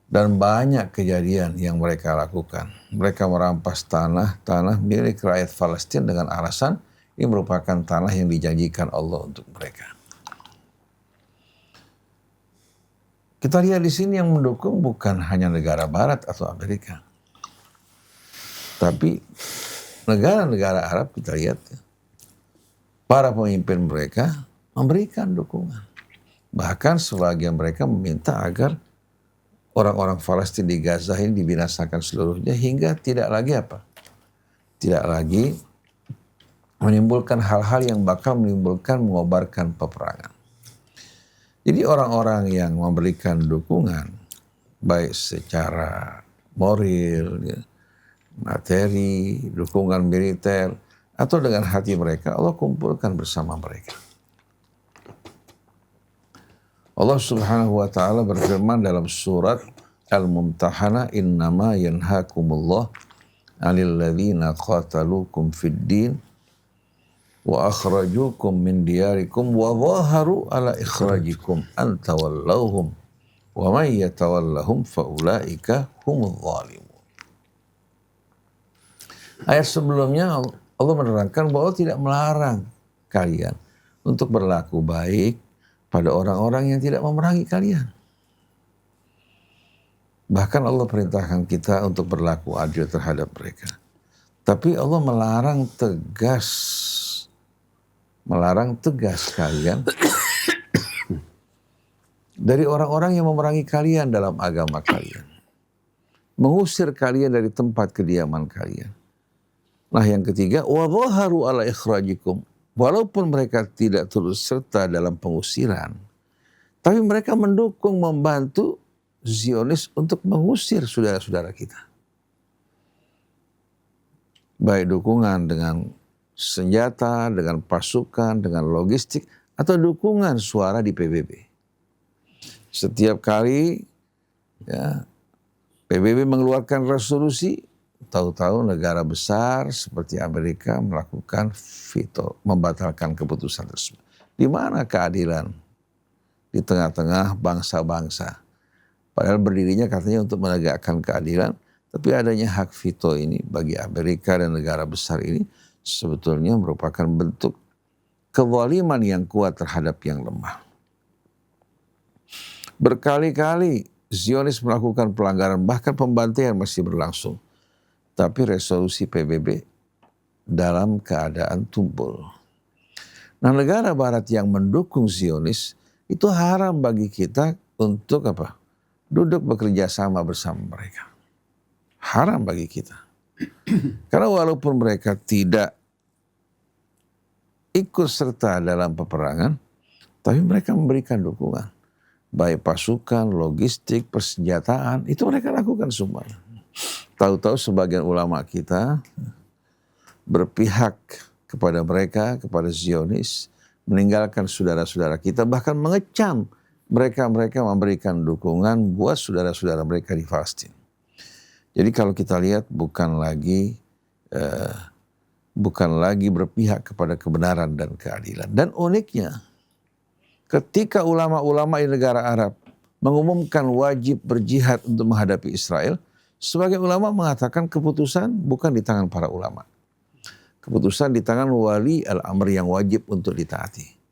Dan banyak kejadian yang mereka lakukan. Mereka merampas tanah milik rakyat Palestina dengan alasan ini merupakan tanah yang dijanjikan Allah untuk mereka. Kita lihat di sini yang mendukung bukan hanya negara Barat atau Amerika. Tapi negara-negara Arab kita lihat, para pemimpin mereka memberikan dukungan. Bahkan sebagian mereka meminta agar orang-orang Palestina di Gaza ini dibinasakan seluruhnya hingga tidak lagi tidak lagi menimbulkan hal-hal yang bakal mengobarkan peperangan. Jadi orang-orang yang memberikan dukungan baik secara moral, materi, dukungan militer, atau dengan hati mereka, Allah kumpulkan bersama mereka. Allah Subhanahu wa taala berfirman dalam surat Al-Mumtahanah, innama yanhakumullah 'anil ladzina qataluukum fid din wa akhrajukum min diyarikum wa dhaharu ala ikhrajikum an tawallawhum wa may yatawallahum faulaika humudz zalimun. Ayat sebelumnya Allah menerangkan bahwa tidak melarang kalian untuk berlaku baik pada orang-orang yang tidak memerangi kalian. Bahkan Allah perintahkan kita untuk berlaku adil terhadap mereka. Tapi Allah melarang tegas kalian dari orang-orang yang memerangi kalian dalam agama kalian. Mengusir kalian dari tempat kediaman kalian. Nah yang ketiga, wa dhaharu ala ikhrajikum. Walaupun mereka tidak turut serta dalam pengusiran, tapi mereka mendukung, membantu Zionis untuk mengusir saudara-saudara kita. Baik dukungan dengan senjata, dengan pasukan, dengan logistik, atau dukungan suara di PBB. Setiap kali ya, PBB mengeluarkan resolusi, tahu-tahu negara besar seperti Amerika melakukan veto, membatalkan keputusan tersebut. Di mana keadilan di tengah-tengah bangsa-bangsa? Padahal berdirinya katanya untuk menegakkan keadilan, tapi adanya hak veto ini bagi Amerika dan negara besar ini sebetulnya merupakan bentuk kezaliman yang kuat terhadap yang lemah. Berkali-kali Zionis melakukan pelanggaran, bahkan pembantaian masih berlangsung. Tapi resolusi PBB dalam keadaan tumpul. Nah negara barat yang mendukung Zionis itu haram bagi kita untuk apa? Duduk bekerja sama bersama mereka. Haram bagi kita. Karena walaupun mereka tidak ikut serta dalam peperangan, tapi mereka memberikan dukungan. Baik pasukan, logistik, persenjataan, itu mereka lakukan semuanya. Tahu-tahu sebagian ulama kita berpihak kepada mereka, kepada Zionis, meninggalkan saudara-saudara kita, bahkan mengecam mereka memberikan dukungan buat saudara-saudara mereka di Palestina. Jadi kalau kita lihat bukan lagi berpihak kepada kebenaran dan keadilan. Dan uniknya, ketika ulama-ulama di negara Arab mengumumkan wajib berjihad untuk menghadapi Israel, sebagai ulama mengatakan keputusan bukan di tangan para ulama. Keputusan di tangan wali al-amr yang wajib untuk ditaati.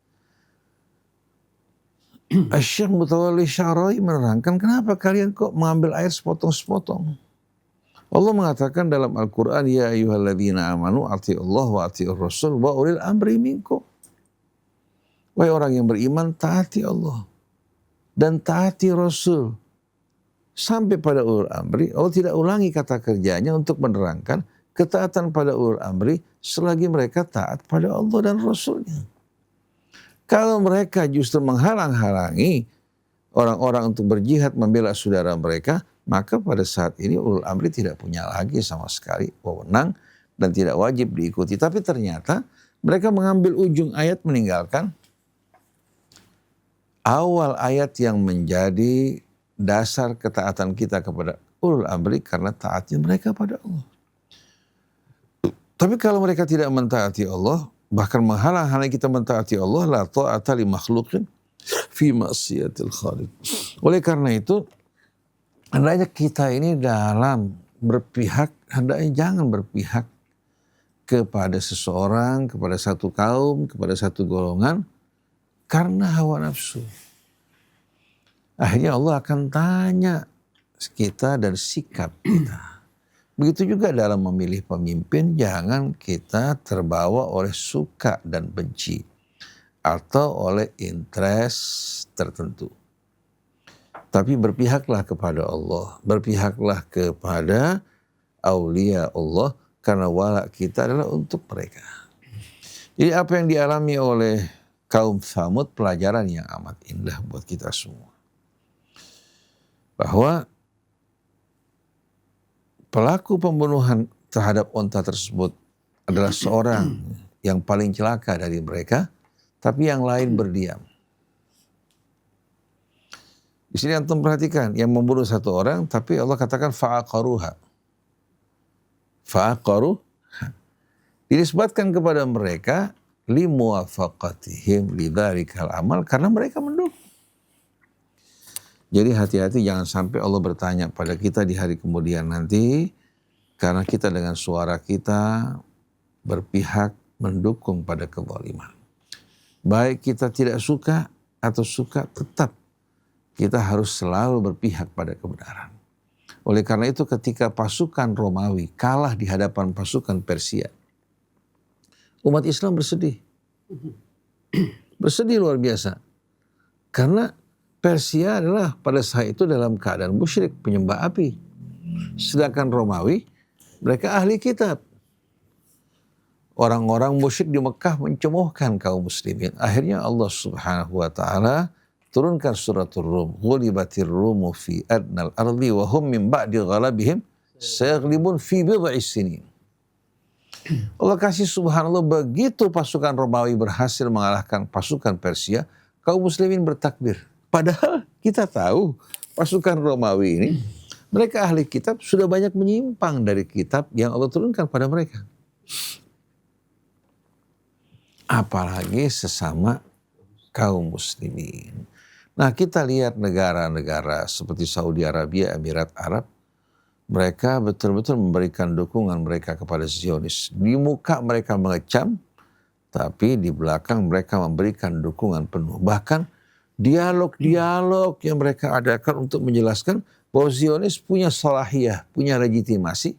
Syekh Mutawalli Sya'rawi menerangkan, kenapa kalian kok mengambil ayat sepotong-sepotong? Allah mengatakan dalam Al-Quran, ya ayyuhalladzina amanu ati'ullah wa ati'ur rasul wa ulil amri minkum. Wahai orang yang beriman, taati Allah dan taati Rasul. Sampai pada ulul amri, Allah tidak ulangi kata kerjanya untuk menerangkan ketaatan pada ulul amri selagi mereka taat pada Allah dan Rasulnya. Kalau mereka justru menghalang-halangi orang-orang untuk berjihad membela saudara mereka, maka pada saat ini ulul amri tidak punya lagi sama sekali wewenang dan tidak wajib diikuti. Tapi ternyata mereka mengambil ujung ayat, meninggalkan awal ayat yang menjadi dasar ketaatan kita kepada ulul amri karena taatnya mereka pada Allah. Tapi kalau mereka tidak mentaati Allah, bahkan menghalang-halangi kita mentaati Allah, la ta'ata li makhluqin fi ma'siyatil khaliq. Oleh karena itu, hendaknya kita ini dalam berpihak, hendaknya jangan berpihak kepada seseorang, kepada satu kaum, kepada satu golongan, karena hawa nafsu. Akhirnya Allah akan tanya kita dan sikap kita. Begitu juga dalam memilih pemimpin, jangan kita terbawa oleh suka dan benci atau oleh interest tertentu. Tapi berpihaklah kepada Allah, berpihaklah kepada aulia Allah, karena wala kita adalah untuk mereka. Jadi apa yang dialami oleh kaum Tsamud pelajaran yang amat indah buat kita semua. Bahwa pelaku pembunuhan terhadap onta tersebut adalah seorang yang paling celaka dari mereka, tapi yang lain berdiam. Di sini antum perhatikan, yang membunuh satu orang, tapi Allah katakan fa'aqaruha. Dinisbatkan kepada mereka limuwafaqatihim lidzalikal amal, karena mereka mendukung. Jadi hati-hati jangan sampai Allah bertanya pada kita di hari kemudian nanti, karena kita dengan suara kita berpihak mendukung pada kezaliman. Baik kita tidak suka atau suka, tetap kita harus selalu berpihak pada kebenaran. Oleh karena itu ketika pasukan Romawi kalah di hadapan pasukan Persia, umat Islam bersedih. Bersedih luar biasa. Karena Persia adalah pada saat itu dalam keadaan musyrik, penyembah api. Sedangkan Romawi, mereka ahli kitab. Orang-orang musyrik di Mekah mencemohkan kaum muslimin. Akhirnya Allah Subhanahu wa taala turunkan suratul Rum. Ghulibatir Rumu fi adnal ardi wa hum min ba'di ghalabihim sayaghlibun fi bid'i sinin. Allah kasih subhanallah, begitu pasukan Romawi berhasil mengalahkan pasukan Persia, kaum muslimin bertakbir. Padahal kita tahu pasukan Romawi ini, mereka ahli kitab, sudah banyak menyimpang dari kitab yang Allah turunkan pada mereka. Apalagi sesama kaum muslimin. Nah, kita lihat negara-negara seperti Saudi Arabia, Emirat Arab, mereka betul-betul memberikan dukungan mereka kepada Zionis. Di muka mereka mengecam, tapi di belakang mereka memberikan dukungan penuh. Bahkan dialog-dialog yang mereka adakan untuk menjelaskan bahwa Zionis punya salahiyah, punya legitimasi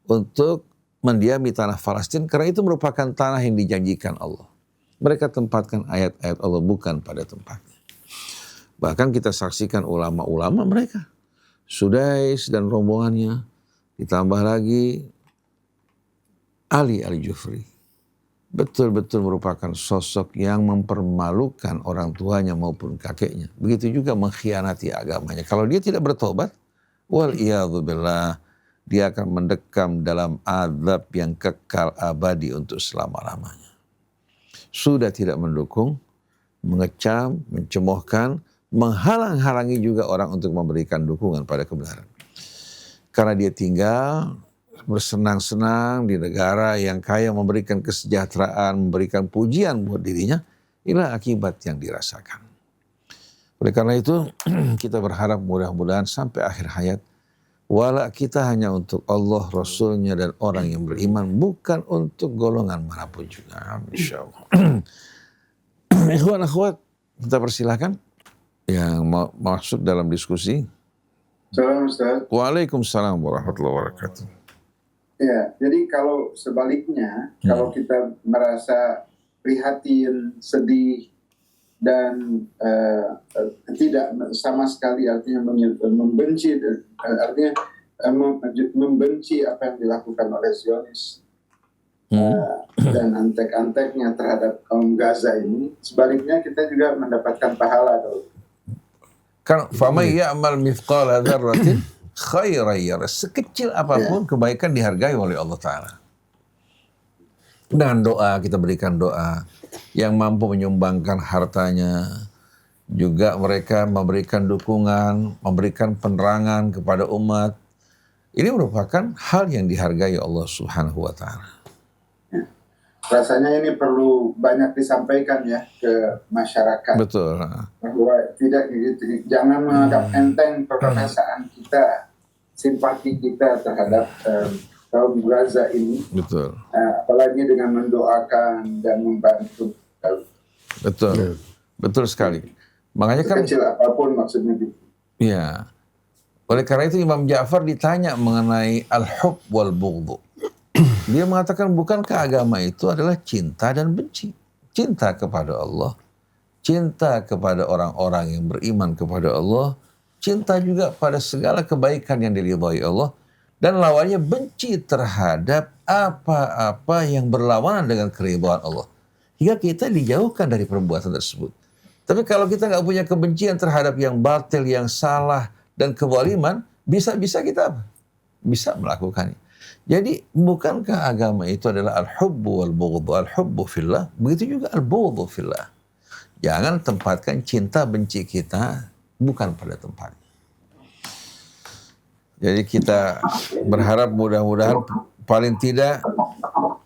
untuk mendiami tanah Palestina, karena itu merupakan tanah yang dijanjikan Allah. Mereka tempatkan ayat-ayat Allah bukan pada tempatnya. Bahkan kita saksikan ulama-ulama mereka, Sudais dan rombongannya, ditambah lagi Ali Al-Jufri, betul-betul merupakan sosok yang mempermalukan orang tuanya maupun kakeknya. Begitu juga mengkhianati agamanya. Kalau dia tidak bertobat, wal'iyadzubillah, dia akan mendekam dalam azab yang kekal abadi untuk selama-lamanya. Sudah tidak mendukung, mengecam, mencemohkan, menghalang-halangi juga orang untuk memberikan dukungan pada kebenaran. Karena dia tinggal bersenang-senang di negara yang kaya, memberikan kesejahteraan, memberikan pujian buat dirinya, inilah akibat yang dirasakan. Oleh karena itu, kita berharap mudah-mudahan sampai akhir hayat, wala kita hanya untuk Allah, Rasulnya, dan orang yang beriman, bukan untuk golongan manapun juga. Insyaallah. Ikhwan akhwat, kita persilahkan yang mau masuk dalam diskusi. Salam Ustaz. Waalaikumsalam warahmatullahi wabarakatuh. Ya, jadi kalau sebaliknya, kalau kita merasa prihatin, sedih, dan tidak sama sekali artinya membenci, artinya membenci apa yang dilakukan oleh Zionis dan antek-anteknya terhadap kaum Gaza ini, sebaliknya kita juga mendapatkan pahala. Kan faman ya'mal mithqala dzarratin khairan yarah. Sekecil apapun kebaikan dihargai oleh Allah Ta'ala. Dan doa, kita berikan doa. Yang mampu menyumbangkan hartanya, juga mereka memberikan dukungan, memberikan penerangan kepada umat. Ini merupakan hal yang dihargai Allah Subhanahu wa Ta'ala. Rasanya ini perlu banyak disampaikan ya ke masyarakat. Betul. Bahwa tidak gitu, jangan menganggap enteng perasaan kita, simpati kita terhadap kaum Gaza ini. Betul. Apalagi dengan mendoakan dan membantu. Betul. Betul sekali. Makanya kan kecil apapun maksudnya gitu. Ya. Oleh karena itu Imam Ja'far ditanya mengenai al-hub wal bughdhu. Dia mengatakan, bukankah agama itu adalah cinta dan benci? Cinta kepada Allah, cinta kepada orang-orang yang beriman kepada Allah, cinta juga pada segala kebaikan yang diridhai Allah, dan lawannya benci terhadap apa-apa yang berlawanan dengan keridhaan Allah. Hingga kita dijauhkan dari perbuatan tersebut. Tapi kalau kita nggak punya kebencian terhadap yang batil, yang salah, dan kezaliman, bisa-bisa kita apa? Bisa melakukannya. Jadi bukankah agama itu adalah al-hubbu wal-bughdhu, al-hubbu fillah, begitu juga al-bughdhu fillah. Jangan tempatkan cinta benci kita bukan pada tempatnya. Jadi kita berharap mudah-mudahan paling tidak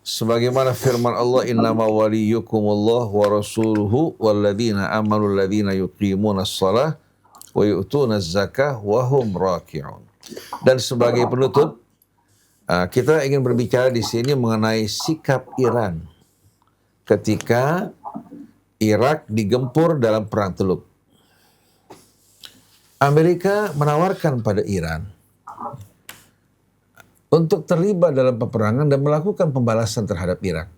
sebagaimana firman Allah, innama waliyukumullah wa rasuluhu walladzina amanu alladzina yuqimunas shalah wa yu'tunaz zakah wa hum raki'un. Dan sebagai penutup, kita ingin berbicara di sini mengenai sikap Iran ketika Irak digempur dalam perang Teluk. Amerika menawarkan pada Iran untuk terlibat dalam peperangan dan melakukan pembalasan terhadap Irak.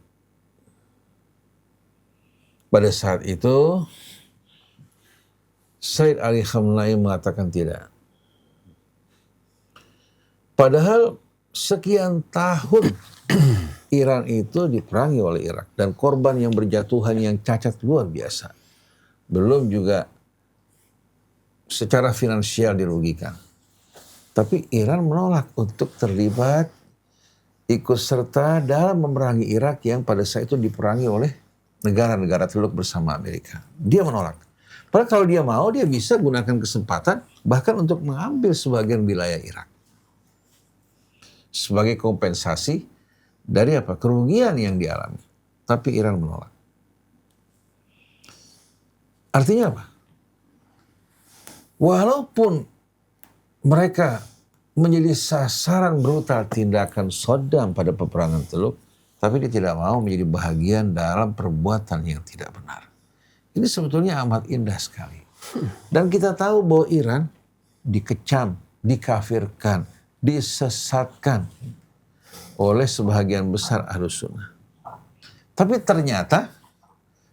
Pada saat itu, Said Ali Khamenei mengatakan tidak. Padahal sekian tahun Iran itu diperangi oleh Irak dan korban yang berjatuhan yang cacat luar biasa. Belum juga secara finansial dirugikan. Tapi Iran menolak untuk terlibat ikut serta dalam memerangi Irak yang pada saat itu diperangi oleh negara-negara Teluk bersama Amerika. Dia menolak. Padahal kalau dia mau, dia bisa gunakan kesempatan bahkan untuk mengambil sebagian wilayah Irak. Sebagai kompensasi dari apa? Kerugian yang dialami. Tapi Iran menolak. Artinya apa? Walaupun mereka menjadi sasaran brutal tindakan Saddam pada peperangan Teluk, tapi dia tidak mau menjadi bahagian dalam perbuatan yang tidak benar. Ini sebetulnya amat indah sekali. Dan kita tahu bahwa Iran dikecam, dikafirkan, disesatkan oleh sebahagian besar Ahlus Sunnah. Tapi ternyata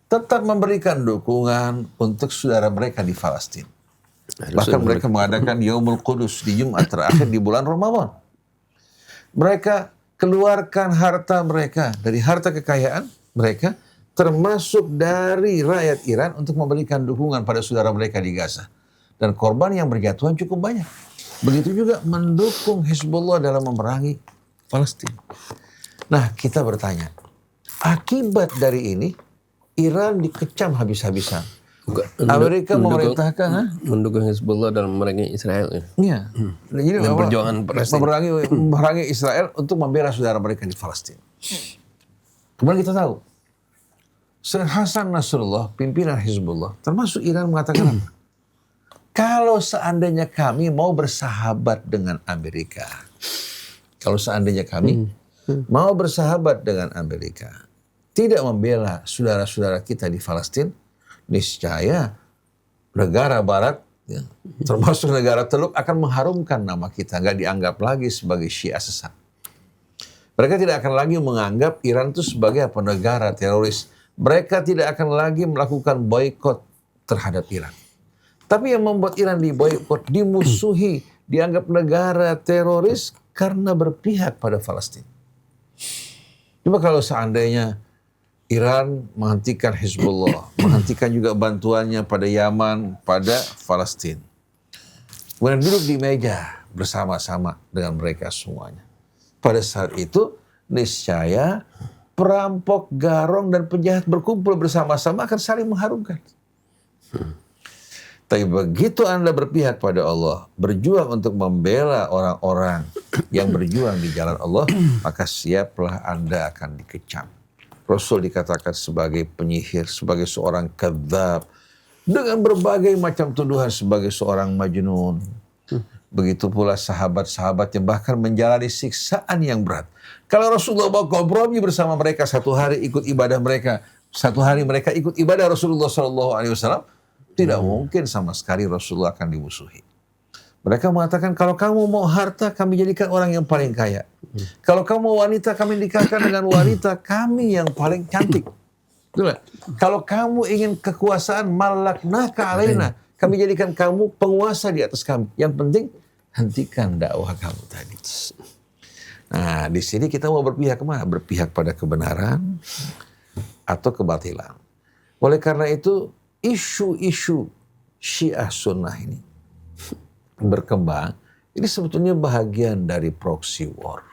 tetap memberikan dukungan untuk saudara mereka di Palestina. Bahkan mereka mengadakan Yaumul Qudus di Jumat terakhir di bulan Ramadan. Mereka keluarkan harta mereka dari harta kekayaan mereka, termasuk dari rakyat Iran untuk memberikan dukungan pada saudara mereka di Gaza. Dan korban yang berjatuhan cukup banyak. Begitu juga mendukung Hizbullah dalam memerangi Palestina. Nah, kita bertanya, akibat dari ini Iran dikecam habis-habisan. Amerika memerintahkan mendukung Hizbullah dalam memerangi Israel. Iya. Jadi dan perjuangan memerangi Israel untuk membela saudara mereka di Palestina. Kemudian kita tahu Syekh Hasan Nasrullah, pimpinan Hizbullah, termasuk Iran mengatakan apa? Kalau seandainya kami mau bersahabat dengan Amerika, kalau seandainya kami mau bersahabat dengan Amerika, tidak membela saudara-saudara kita di Palestina, niscaya negara Barat, ya, termasuk negara Teluk akan mengharumkan nama kita, nggak dianggap lagi sebagai Syiah sesat. Mereka tidak akan lagi menganggap Iran itu sebagai apa, negara teroris. Mereka tidak akan lagi melakukan boikot terhadap Iran. Tapi yang membuat Iran diboikot, dimusuhi, dianggap negara teroris karena berpihak pada Palestina. Coba kalau seandainya Iran menghentikan Hizbullah, menghentikan juga bantuannya pada Yaman, pada Palestina. Kemudian duduk di meja bersama-sama dengan mereka semuanya. Pada saat itu, niscaya perampok, garong, dan penjahat berkumpul bersama-sama akan saling mengharumkan. Tapi begitu Anda berpihak pada Allah, berjuang untuk membela orang-orang yang berjuang di jalan Allah, maka siaplah Anda akan dikecam. Rasul dikatakan sebagai penyihir, sebagai seorang kadzab, dengan berbagai macam tuduhan sebagai seorang majnun. Begitu pula sahabat-sahabat yang bahkan menjalani siksaan yang berat. Kalau Rasulullah mau kompromi bersama mereka satu hari ikut ibadah mereka, satu hari mereka ikut ibadah Rasulullah SAW, tidak mungkin sama sekali Rasulullah akan dimusuhi. Mereka mengatakan, kalau kamu mau harta, kami jadikan orang yang paling kaya. Kalau kamu mau wanita, kami nikahkan dengan wanita kami yang paling cantik. Betul. Kalau kamu ingin kekuasaan, malaknaka alaina, kami jadikan kamu penguasa di atas kami. Yang penting, hentikan dakwah kamu tadi. Nah, di sini kita mau berpihak kemana? Berpihak pada kebenaran atau kebatilan. Oleh karena itu, isu-isu Syiah Sunnah ini berkembang, ini sebetulnya bagian dari proxy war.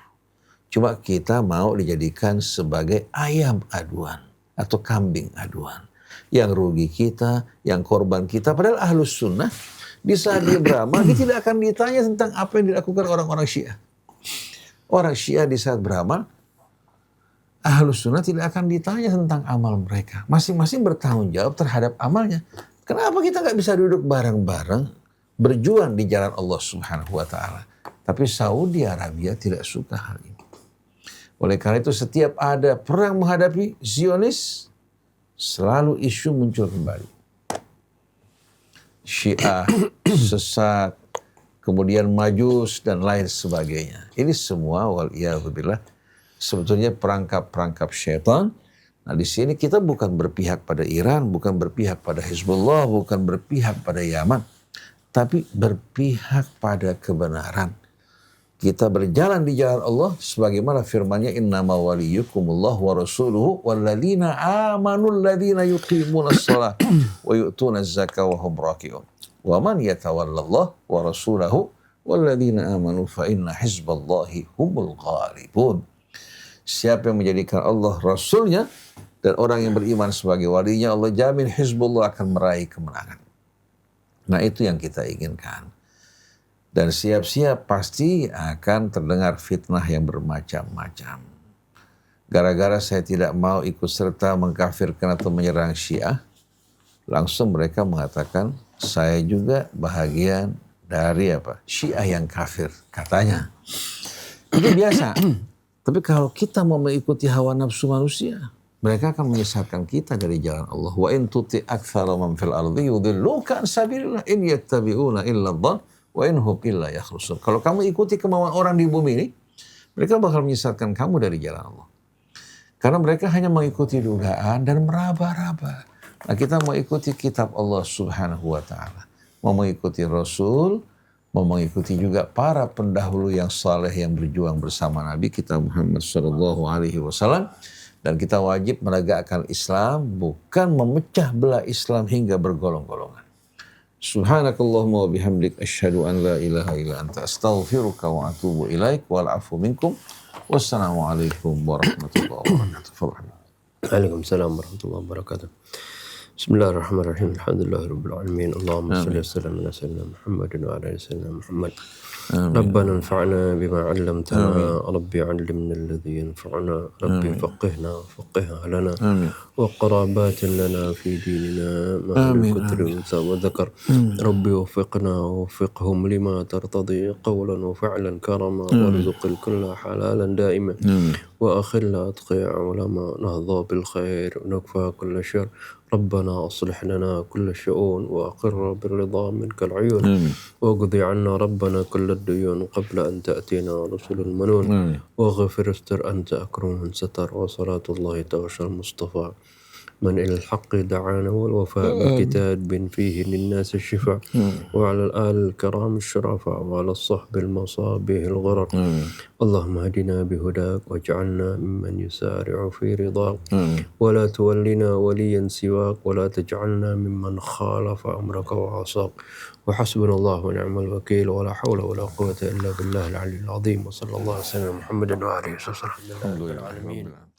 Cuma kita mau dijadikan sebagai ayam aduan atau kambing aduan. Yang rugi kita, yang korban kita. Padahal Ahlus Sunnah Di saat dia beramal, dia tidak akan ditanya tentang apa yang dilakukan orang-orang Syiah. Orang Syiah di saat beramal, Ahlus Sunnah tidak akan ditanya tentang amal mereka. Masing-masing bertanggung jawab terhadap amalnya. Kenapa kita nggak bisa duduk bareng-bareng berjuang di jalan Allah Subhanahu wa Ta'ala? Tapi Saudi Arabia tidak suka hal ini. Oleh karena itu setiap ada perang menghadapi Zionis, selalu isu muncul kembali. Syiah, sesat, kemudian Majus dan lain sebagainya. Ini semua waliyadzubillah sebetulnya perangkap-perangkap syaitan. Nah di sini kita bukan berpihak pada Iran, bukan berpihak pada Hizbullah, bukan berpihak pada Yaman, tapi berpihak pada kebenaran. Kita berjalan di jalan Allah sebagaimana firman-Nya innama waliyukumullah wa rasuluhu walladzina amanu alladzina yuqimunas shalah wa yu'tunaz zakata wa hum raki'un. Wa man yatawallallah wa rasulahu walladzina amanu fa inna hizballahi humul ghalibun. Siapa yang menjadikan Allah Rasulnya dan orang yang beriman sebagai walinya, Allah jamin Hizbullah akan meraih kemenangan. Nah itu yang kita inginkan. Dan siap-siap pasti akan terdengar fitnah yang bermacam-macam. Gara-gara saya tidak mau ikut serta mengkafirkan atau menyerang Syiah, langsung mereka mengatakan saya juga bahagian dari Syiah yang kafir katanya. Itu biasa. Tapi kalau kita mau mengikuti hawa nafsu manusia, mereka akan menyesatkan kita dari jalan Allah. Wa in tuti aktsara man fil ardi yudilluka an sabilillah in yattabi'una illa dhann wa in hum illa yakhrusun. Kalau kamu ikuti kemauan orang di bumi ini, mereka bakal menyesatkan kamu dari jalan Allah. Karena mereka hanya mengikuti dugaan dan meraba-raba. Nah, kita mau ikuti kitab Allah Subhanahu wa Ta'ala. Mau mengikuti Rasul, mau mengikuti juga para pendahulu yang saleh yang berjuang bersama Nabi kita Muhammad sallallahu alaihi wasallam, dan kita wajib menegakkan Islam, bukan memecah belah Islam hingga bergolong-golongan. Subhanakallahumma wa bihamdik asyhadu an la ilaha illa anta astaghfiruka wa atubu ilaik wal afu minkum. Wassalamu alaikum warahmatullahi wabarakatuh. Waalaikumsalam warahmatullahi wabarakatuh. Bismillahirrahmanirrahim. Alhamdulillahirabbil alamin. Allahumma shalli wa sallim ala sayyidina Muhammadin wa ala ali sayyidina Muhammad. ربنا انفعنا بما علمتنا ربي علمنا الذي ينفعنا ربي فقهنا فقهها لنا وقرابات لنا في ديننا مع الكتر وذكر ربي وفقنا ووفقهم لما ترتضي قولا وفعلا كرما وارزق الكل حلالا دائما وأخلنا أتقياء علماء نهضى بالخير ونكفى كل شر ربنا أصلح لنا كل الشؤون وأقر بالرضا منك العيون واقضي عنا ربنا كل الديون قبل أن تأتينا رسل المنون واغفر استر أنت أكرم من ستر وصلاة الله توشى المصطفى من إلى الحق دعانا والوفاء بكتاب فيه للناس الشفاء وعلى الآل الكرام الشرفاء وعلى الصحب المصابيح الغرر اللهم هدنا بهداك واجعلنا ممن يسارع في رضاك ولا تولنا وليا سواك ولا تجعلنا ممن خالف أمرك وعصاك وحسبنا الله ونعم الوكيل ولا حول ولا قوة إلا بالله العلي العظيم وصلى الله على سيدنا محمد وعلى آله وصحبه العالمين.